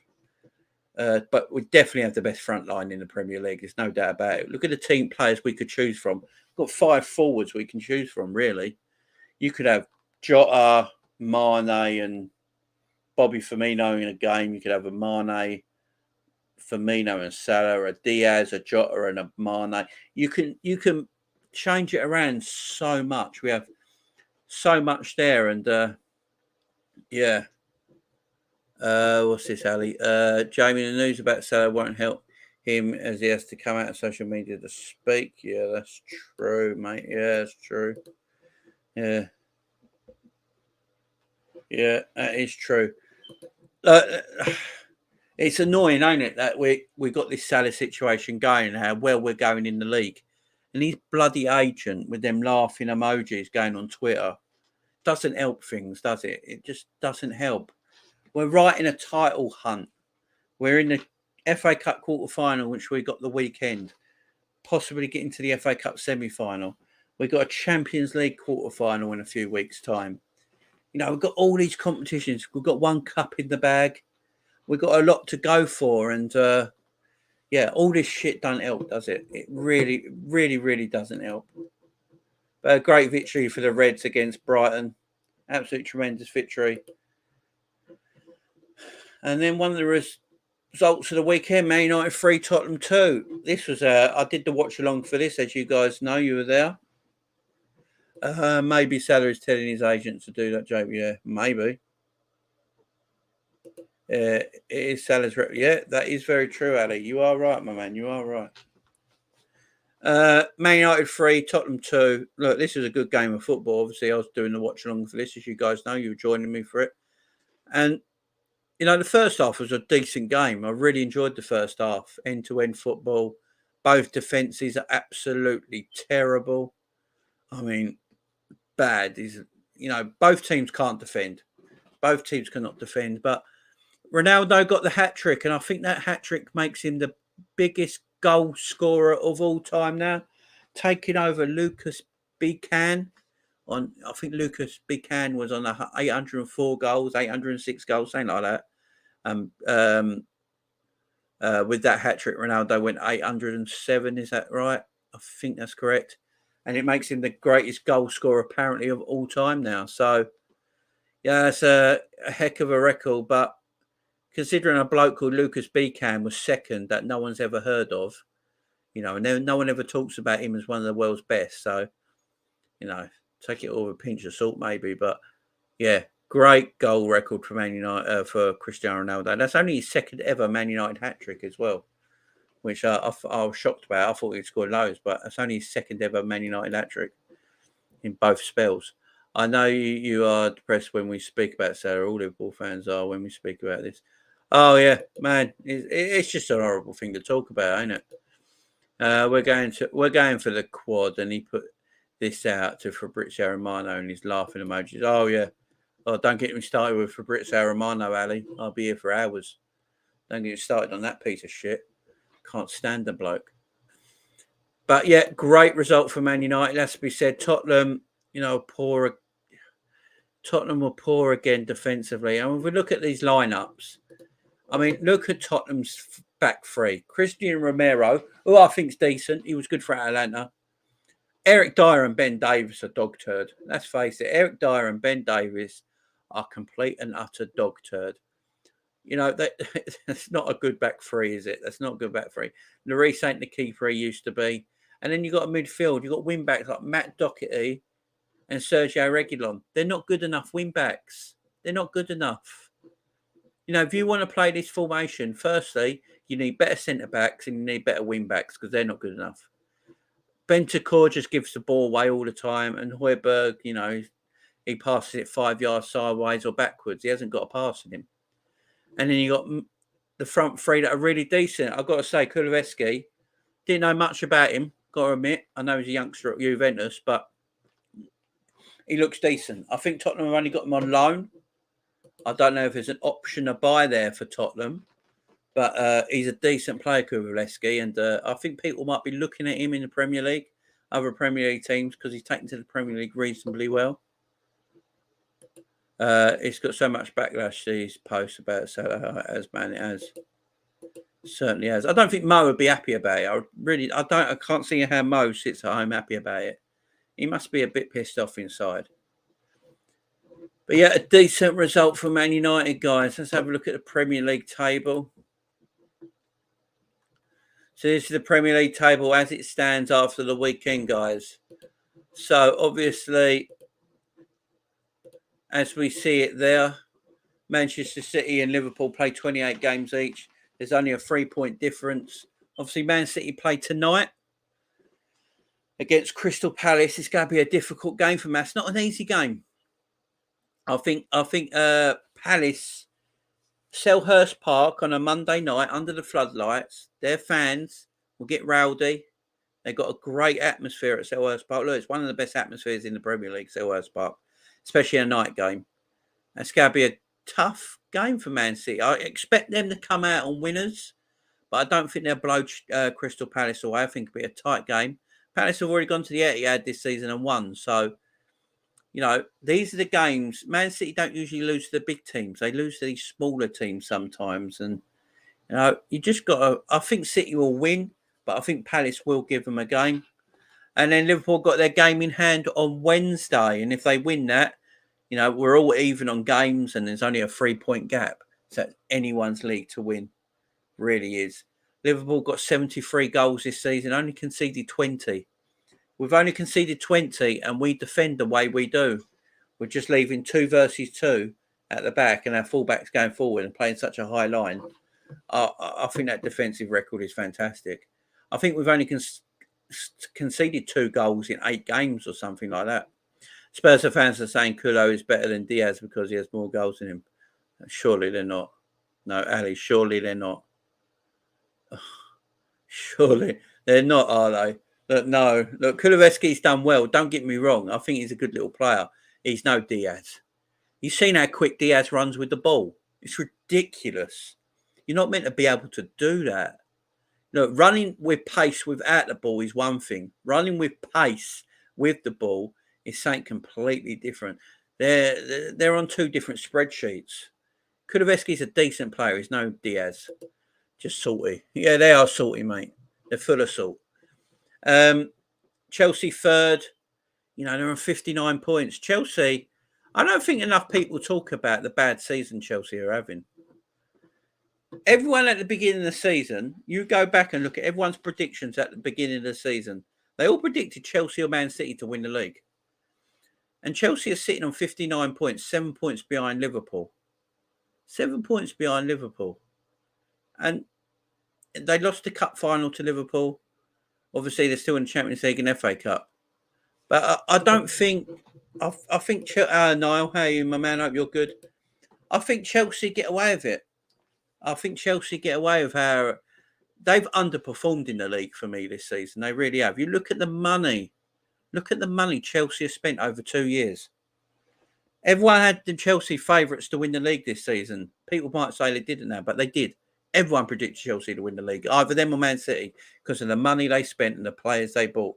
But we definitely have the best front line in the Premier League. There's no doubt about it. Look at the team players we could choose from. We've got 5 forwards we can choose from, really. You could have Jota, Mane, and Bobby Firmino in a game. You could have a Mane, Firmino, and Salah, a Diaz, a Jota, and a Mane. You can change it around so much. We have so much there, and yeah. What's this, Ali? Jamie, the news about Salah won't help him as he has to come out of social media to speak. Yeah, that's true, mate. Yeah, that's true. Yeah. Yeah, that is true. It's annoying, ain't it, that we got this Salah situation going, how well we're going in the league. And his bloody agent with them laughing emojis going on Twitter doesn't help things, does it? It just doesn't help. We're right in a title hunt. We're in the FA Cup quarter-final, which we got the weekend. Possibly getting to the FA Cup semi-final. We've got a Champions League quarter-final in a few weeks' time. You know, we've got all these competitions. We've got one cup in the bag. we've got a lot to go for, and yeah, all this shit don't help, does it? It really, really, really doesn't help. But a great victory for the Reds against Brighton. Absolute tremendous victory. And then one of the results of the weekend, Man United 3, Tottenham 2. This was I did the watch along for this, as you guys know, you were there. Maybe Salah is telling his agent to do that joke. Yeah, maybe. It is Salah's. Yeah, that is very true, Ali. You are right, my man. You are right. Man United 3, Tottenham 2. Look, this is a good game of football. Obviously, I was doing the watch along for this, as you guys know. You were joining me for it. And, you know, the first half was a decent game. I really enjoyed the first half. End-to-end football. Both defences are absolutely terrible. I mean, bad. You know, both teams can't defend. Both teams cannot defend. But Ronaldo got the hat-trick, and I think that hat-trick makes him the biggest goal scorer of all time now, taking over Lucas Bican. I think Lucas Bican was on 804 goals, 806 goals, something like that. With that hat-trick, Ronaldo went 807, is that right? I think that's correct. And it makes him the greatest goal scorer, apparently, of all time now. So, yeah, that's a heck of a record, but considering a bloke called Lucas Bican was second that no one's ever heard of, you know, and no one ever talks about him as one of the world's best. So, you know, take it all with a pinch of salt, maybe. But yeah, great goal record for Man United for Cristiano Ronaldo. That's only his second ever Man United hat trick as well, which I was shocked about. I thought he'd scored loads, but it's only his second ever Man United hat trick in both spells. I know you are depressed when we speak about Salah. All Liverpool fans are when we speak about this. Oh yeah, man, it's just a horrible thing to talk about, ain't it? We're going for the quad, and he put this out to Fabrizio Romano and he's laughing emojis. Oh yeah, oh don't get me started with Fabrizio Romano, Ali. I'll be here for hours. Don't get me started on that piece of shit. Can't stand the bloke. But yeah, great result for Man United. Has to be said. Tottenham, you know, poor. Tottenham were poor again defensively. And if we look at these lineups, I mean, look at Tottenham's back three. Christian Romero, who I think's decent. He was good for Atalanta. Eric Dyer and Ben Davies are dog turd. Let's face it. Eric Dyer and Ben Davies are complete and utter dog turd. You know, that's not a good back three, is it? That's not a good back three. Lloris ain't the keeper he used to be. And then you've got a midfield. You've got wing backs like Matt Doherty and Sergio Reguilon. They're not good enough wing backs. They're not good enough. You know, if you want to play this formation, firstly, you need better centre backs and you need better wing backs because they're not good enough. Bentancur just gives the ball away all the time, and Højbjerg, you know, he passes it 5 yards sideways or backwards. He hasn't got a pass in him. And then you got the front three that are really decent. I've got to say, Kulusevski, didn't know much about him, got to admit. I know he's a youngster at Juventus, but he looks decent. I think Tottenham have only got him on loan. I don't know if there's an option to buy there for Tottenham, but he's a decent player, Kulusevski, and I think people might be looking at him in the Premier League, other Premier League teams, because he's taken to the Premier League reasonably well. It's got so much backlash, these posts about Salah, as man, it has. Certainly has. I don't think Mo would be happy about it. I can't see how Mo sits at home happy about it. He must be a bit pissed off inside. But yeah, a decent result for Man United, guys. Let's have a look at the Premier League table. So this is the Premier League table as it stands after the weekend, guys. So obviously, as we see it there, Manchester City and Liverpool play 28 games each. There's only a 3-point difference. Obviously, Man City play tonight against Crystal Palace. It's going to be a difficult game for Man. It's not an easy game. I think Palace, Selhurst Park on a Monday night under the floodlights. Their fans will get rowdy. They've got a great atmosphere at Selhurst Park. Look, it's one of the best atmospheres in the Premier League, Selhurst Park, especially a night game. It's going to be a tough game for Man City. I expect them to come out on winners, but I don't think they'll blow Crystal Palace away. I think it'll be a tight game. Palace have already gone to the Etihad this season and won, so these are the games. Man City don't usually lose to the big teams. They lose to these smaller teams sometimes. And, you just got to, I think City will win, but I think Palace will give them a game. And then Liverpool got their game in hand on Wednesday. And if they win that, we're all even on games and there's only a 3-point gap. So it's anyone's league to win. Really is. Liverpool got 73 goals this season, only conceded 20. We've only conceded 20 and we defend the way we do. We're just leaving 2 versus 2 at the back and our fullbacks going forward and playing such a high line. I think that defensive record is fantastic. I think we've only conceded 2 goals in 8 games or something like that. Spurs fans are saying Kulo is better than Diaz because he has more goals than him. Surely they're not. No, Ali, surely they're not. Surely they're not, are they? Look, Kulusevski's done well. Don't get me wrong. I think he's a good little player. He's no Diaz. You've seen how quick Diaz runs with the ball. It's ridiculous. You're not meant to be able to do that. Look, running with pace without the ball is one thing. Running with pace with the ball is something completely different. They're on 2 different spreadsheets. Kulusevski's a decent player. He's no Diaz. Just salty. Yeah, they are salty, mate. They're full of salt. Chelsea third. They're on 59 points. Chelsea, I don't think enough people talk about the bad season Chelsea are having. Everyone at the beginning of the season, you go back and look at everyone's predictions at the beginning of the season. They all predicted Chelsea or Man City to win the league. And Chelsea are sitting on 59 points, 7 points behind Liverpool. 7 points behind Liverpool. And they lost the cup final to Liverpool. Obviously, they're still in the Champions League and FA Cup. But I don't think... I think... Niall, how are you, my man? I hope you're good. I think Chelsea get away with it. I think Chelsea get away with how... They've underperformed in the league for me this season. They really have. You look at the money. Look at the money Chelsea has spent over 2 years. Everyone had the Chelsea favourites to win the league this season. People might say they didn't now, but they did. Everyone predicted Chelsea to win the league, either them or Man City, because of the money they spent and the players they bought.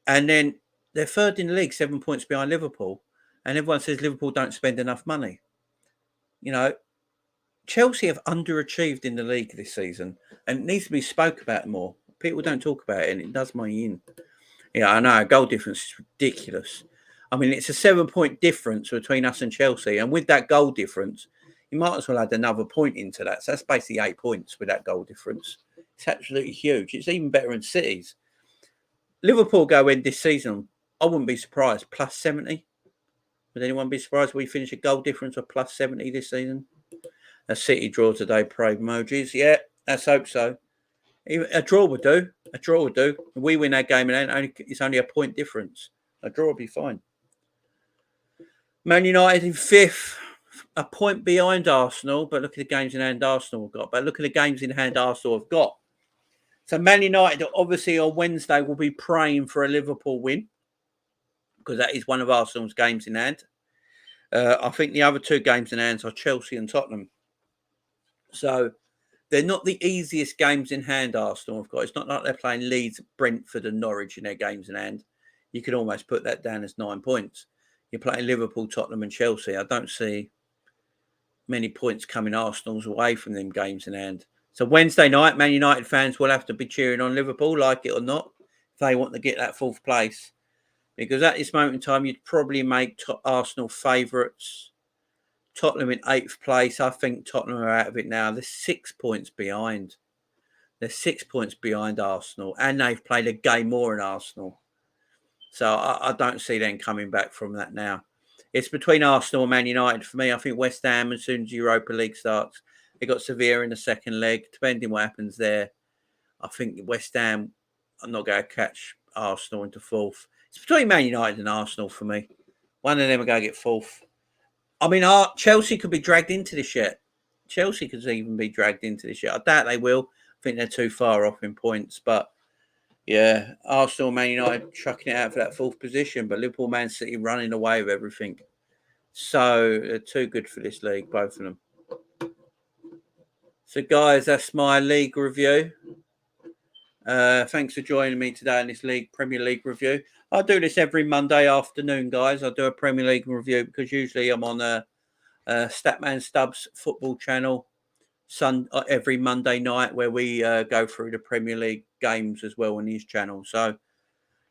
And then they're third in the league, 7 points behind Liverpool. And everyone says Liverpool don't spend enough money. Chelsea have underachieved in the league this season and it needs to be spoke about more. People don't talk about it and it does my in. Yeah, I know. Goal difference is ridiculous. I mean, it's a 7-point difference between us and Chelsea. And with that goal difference, you might as well add another point into that. So that's basically 8 points with that goal difference. It's absolutely huge. It's even better than City's. Liverpool go in this season, I wouldn't be surprised, plus 70. Would anyone be surprised if we finish a goal difference of plus 70 this season? A City draw today, pray emojis. Yeah, let's hope so. A draw would do. A draw would do. If we win that game and it's only a point difference. A draw will be fine. Man United in 5th, a point behind Arsenal, but look at the games in hand Arsenal have got. But look at the games in hand Arsenal have got. So Man United, obviously on Wednesday, will be praying for a Liverpool win because that is one of Arsenal's games in hand. I think the other 2 games in hand are Chelsea and Tottenham. So they're not the easiest games in hand Arsenal have got. It's not like they're playing Leeds, Brentford and Norwich in their games in hand. You could almost put that down as 9 points. You're playing Liverpool, Tottenham and Chelsea. I don't see many points coming Arsenal's away from them games in hand. So Wednesday night, Man United fans will have to be cheering on Liverpool, like it or not, if they want to get that 4th place. Because at this moment in time, you'd probably make Arsenal favourites. Tottenham in 8th place. I think Tottenham are out of it now. They're 6 points behind. They're 6 points behind Arsenal. And they've played a game more than Arsenal. So I don't see them coming back from that now. It's between Arsenal and Man United for me. I think West Ham, as soon as Europa League starts, they got Sevilla in the second leg. Depending what happens there, I think West Ham are not going to catch Arsenal into 4th. It's between Man United and Arsenal for me. One of them are going to get 4th. I mean, Chelsea could be dragged into this yet. Chelsea could even be dragged into this yet. I doubt they will. I think they're too far off in points. But, yeah, Arsenal, Man United chucking it out for that 4th position. But Liverpool, Man City running away with everything. So, they're too good for this league, both of them. So, guys, that's my league review. Thanks for joining me today in this Premier League review. I do this every Monday afternoon, guys. I do a Premier League review because usually I'm on a Statman Stubbs football channel every Monday night where we go through the Premier League games as well on his channel. So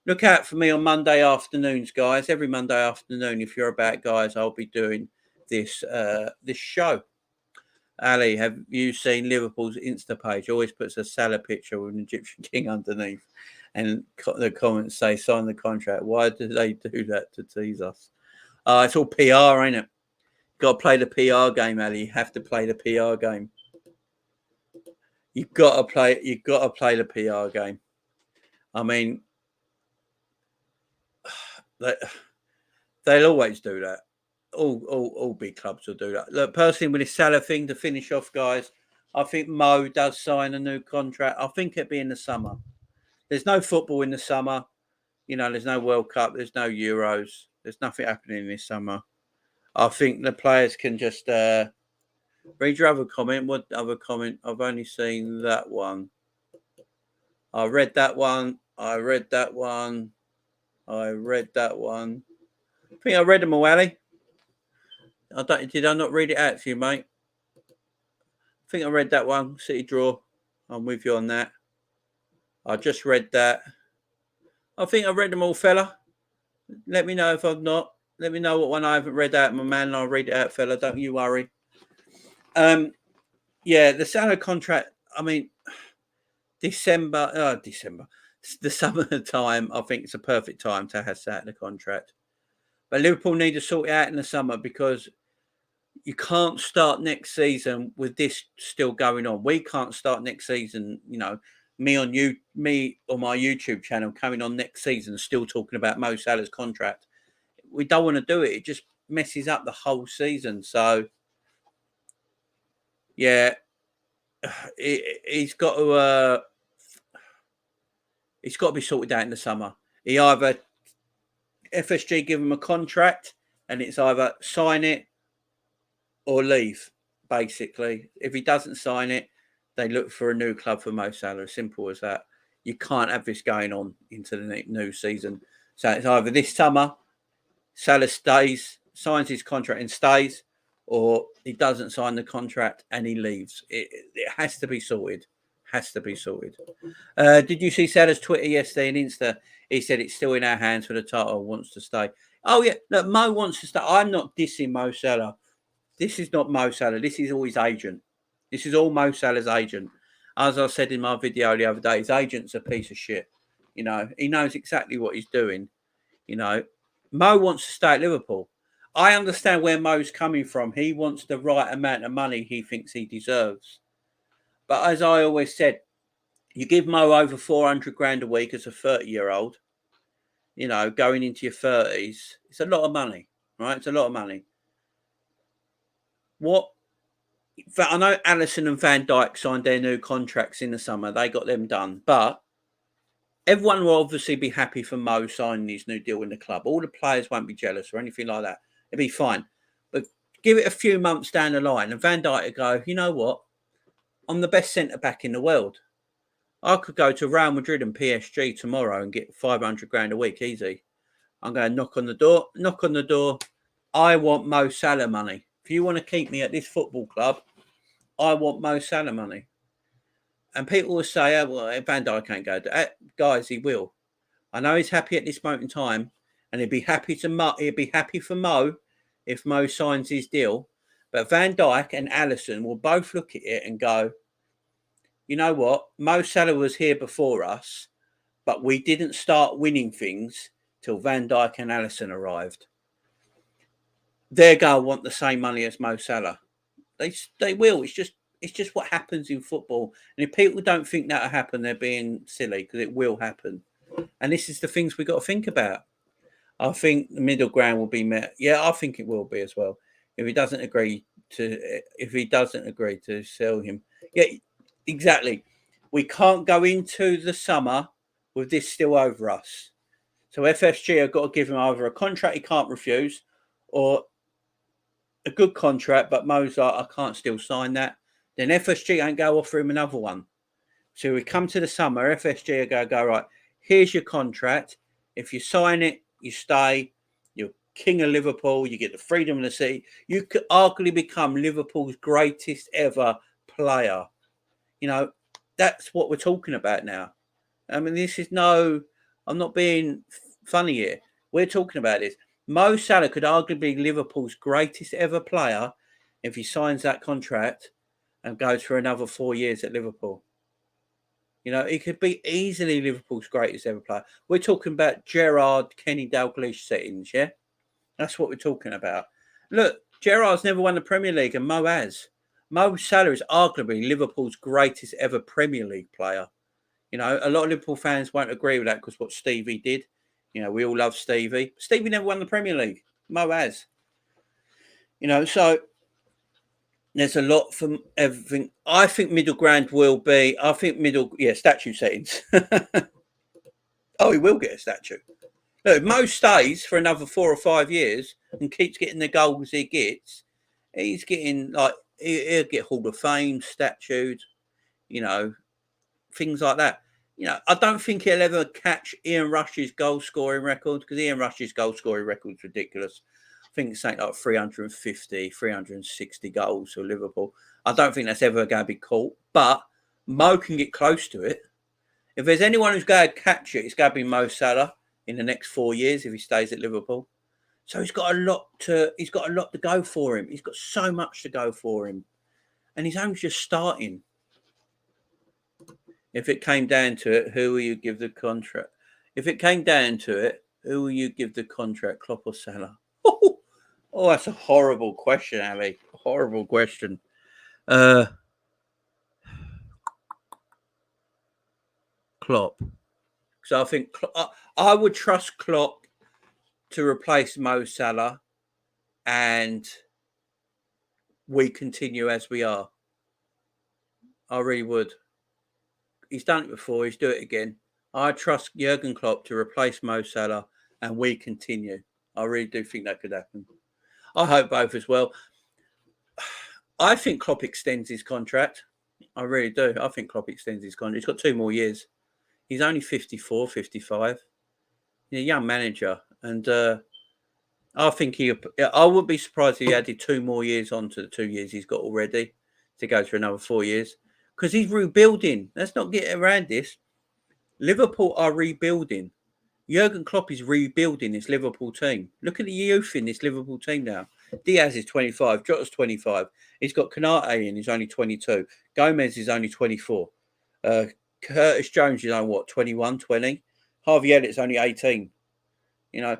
look out for me on Monday afternoons, guys. Every Monday afternoon, if you're about, guys, I'll be doing this show. Ali, have you seen Liverpool's Insta page? Always puts a Salah picture with an Egyptian king underneath, and the comments say, "Sign the contract." Why do they do that to tease us? It's all PR, ain't it? Got to play the PR game, Ali. You have to play the PR game. You've got to play. You've got to play the PR game. I mean, they'll always do that. All big clubs will do that. Look, personally, with this Salah thing to finish off, guys, I think Mo does sign a new contract. I think it'll be in the summer. There's no football in the summer. You know, there's no World Cup. There's no Euros. There's nothing happening this summer. I think the players can just read your other comment. What other comment? I've only seen that one. I read that one. I read that one. I read that one. I think I read them all, Ali. Did I not read it out to you, mate? I think I read that one. City draw. I'm with you on that. I just read that. I think I read them all, fella. Let me know if I've not. Let me know what one I haven't read out, my man, and I'll read it out, fella. Don't you worry. Yeah, the Salah contract. I mean, December. The summertime. I think it's a perfect time to have Salah contract. But Liverpool need to sort it out in the summer because you can't start next season with this still going on. We can't start next season, you know, me on my YouTube channel coming on next season still talking about Mo Salah's contract. We don't want to do it. It just messes up the whole season. So, yeah, he's got to be sorted out in the summer. He either FSG give him a contract and it's either sign it or leave, basically. If he doesn't sign it, they look for a new club for Mo Salah. Simple as that. You can't have this going on into the new season. So it's either this summer, Salah signs his contract and stays, or he doesn't sign the contract and he leaves. It has to be sorted. Has to be sorted. Did you see Salah's Twitter yesterday and Insta? He said it's still in our hands for the title, wants to stay. Oh, yeah. Look, Mo wants to stay. I'm not dissing Mo Salah. This is not Mo Salah. This is all his agent. This is all Mo Salah's agent. As I said in my video the other day, his agent's a piece of shit. You know, he knows exactly what he's doing. You know, Mo wants to stay at Liverpool. I understand where Mo's coming from. He wants the right amount of money he thinks he deserves. But as I always said, you give Mo over 400 grand a week as a 30-year-old, you know, going into your 30s, it's a lot of money, right? It's a lot of money. I know Alisson and Van Dijk signed their new contracts in the summer. They got them done. But everyone will obviously be happy for Mo signing his new deal in the club. All the players won't be jealous or anything like that. It'll be fine. But give it a few months down the line and Van Dijk will go, you know what? I'm the best centre-back in the world. I could go to Real Madrid and PSG tomorrow and get 500 grand a week, easy. I'm going to knock on the door. I want Mo Salah money. If you want to keep me at this football club, I want Mo Salah money. And people will say, oh, well, Van Dijk can't go. Guys, he will. I know he's happy at this moment in time, and he'd be happy for Mo if Mo signs his deal. But Van Dijk and Alisson will both look at it and go, you know what? Mo Salah was here before us, but we didn't start winning things till Van Dijk and Alisson arrived. They're going to want the same money as Mo Salah. They will. It's just what happens in football. And if people don't think that'll happen, they're being silly because it will happen. And this is the things we've got to think about. I think the middle ground will be met. Yeah, I think it will be as well. If he doesn't agree to sell him. Yeah, exactly. We can't go into the summer with this still over us. So FSG have got to give him either a contract he can't refuse or a good contract, but Mo's like, I can't still sign that. Then FSG ain't go offer him another one. So we come to the summer, FSG are go, right, here's your contract. If you sign it, you stay. You're king of Liverpool. You get the freedom of the city. You could arguably become Liverpool's greatest ever player. You know, that's what we're talking about now. I mean, I'm not being funny here. We're talking about this. Mo Salah could arguably be Liverpool's greatest ever player if he signs that contract and goes for another 4 years at Liverpool. You know, he could be easily Liverpool's greatest ever player. We're talking about Gerrard, Kenny Dalglish settings, yeah? That's what we're talking about. Look, Gerrard's never won the Premier League and Mo has. Mo Salah is arguably Liverpool's greatest ever Premier League player. You know, a lot of Liverpool fans won't agree with that because what Stevie did. You know, we all love Stevie. Stevie never won the Premier League. Mo has. You know, so there's a lot from everything. I think middle ground will be, statue settings. Oh, he will get a statue. Look, if Mo stays for another 4 or 5 years and keeps getting the goals he gets, he's getting, like, he'll get Hall of Fame, statued, you know, things like that. You know, I don't think he'll ever catch Ian Rush's goal scoring record because Ian Rush's goal scoring record is ridiculous. I think it's something like 350, 360 goals for Liverpool. I don't think that's ever going to be caught, but Mo can get close to it. If there's anyone who's going to catch it, it's going to be Mo Salah in the next 4 years if he stays at Liverpool. So he's got a lot to go for him. He's got so much to go for him, and he's only just starting. If it came down to it, who will you give the contract? If it came down to it, who will you give the contract, Klopp or Salah? Oh, that's a horrible question, Ali. Horrible question. Klopp. So I think I would trust Klopp to replace Mo Salah, and we continue as we are. I really would. He's done it before. He's do it again. I trust Jurgen Klopp to replace Mo Salah, and we continue. I really do think that could happen. I hope both as well. I think Klopp extends his contract. I really do. I think Klopp extends his contract. He's got 2 more years. He's only 54, 55. He's a young manager. And I think I wouldn't be surprised if he added 2 more years onto the 2 years he's got already to go for another 4 years. Because he's rebuilding. Let's not get around this. Liverpool are rebuilding. Jurgen Klopp is rebuilding this Liverpool team. Look at the youth in this Liverpool team now. Diaz is 25. Jota's 25. He's got Konate in. He's only 22. Gomez is only 24. Curtis Jones is on 21, 20. Harvey Elliott's only 18. You know,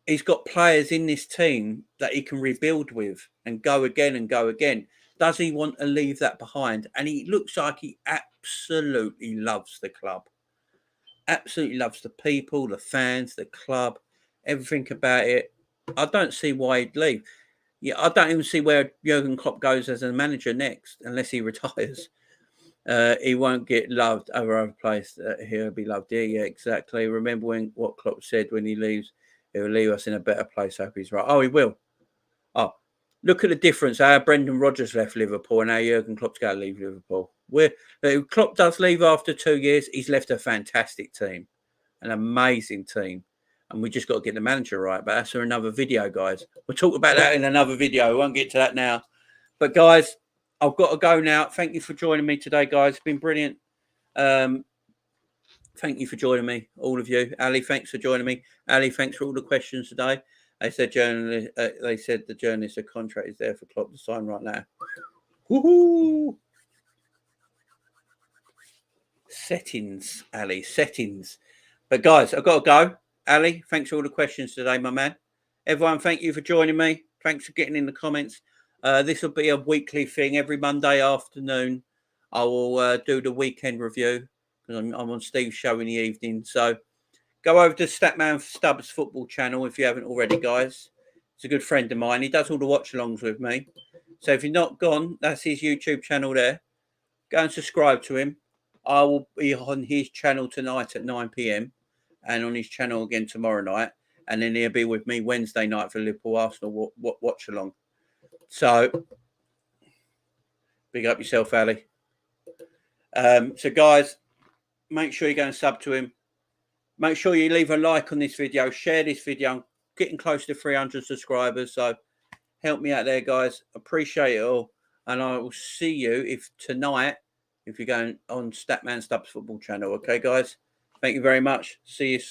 he's got players in this team that he can rebuild with and go again and go again. Does he want to leave that behind? And he looks like he absolutely loves the club. Absolutely loves the people, the fans, the club, everything about it. I don't see why he'd leave. Yeah, I don't even see where Jurgen Klopp goes as a manager next, unless he retires. He won't get loved over other place. He'll be loved here. Yeah, exactly. Remember what Klopp said when he leaves? He'll leave us in a better place. I hope he's right. Oh, he will. Oh, look at the difference. How Brendan Rodgers left Liverpool and how Jurgen Klopp's going to leave Liverpool. Klopp does leave after 2 years. He's left a fantastic team, an amazing team. And we just got to get the manager right. But that's for another video, guys. We'll talk about that in another video. We won't get to that now. But, guys, I've got to go now. Thank you for joining me today, guys. It's been brilliant. Thank you for joining me, all of you. Ali, thanks for joining me. Ali, thanks for all the questions today. They said the journalist, a contract is there for Klopp to sign right now. Woohoo! Settings, Ali, settings. But, guys, I've got to go. Ali, thanks for all the questions today, my man. Everyone, thank you for joining me. Thanks for getting in the comments. This will be a weekly thing. Every Monday afternoon, I will do the weekend review because I'm on Steve's show in the evening. So go over to Statman Stubbs football channel if you haven't already, guys. He's a good friend of mine. He does all the watch-alongs with me. So if you're not gone, that's his YouTube channel there. Go and subscribe to him. I will be on his channel tonight at 9 p.m. and on his channel again tomorrow night. And then he'll be with me Wednesday night for Liverpool Arsenal watch-along. So, big up yourself, Ali. So, guys, make sure you go and sub to him. Make sure you leave a like on this video, share this video. I'm getting close to 300 subscribers, so help me out there, guys. Appreciate it all. And I will see you tonight if you're going on Statman Stubbs Football channel. Okay, guys? Thank you very much. See you soon.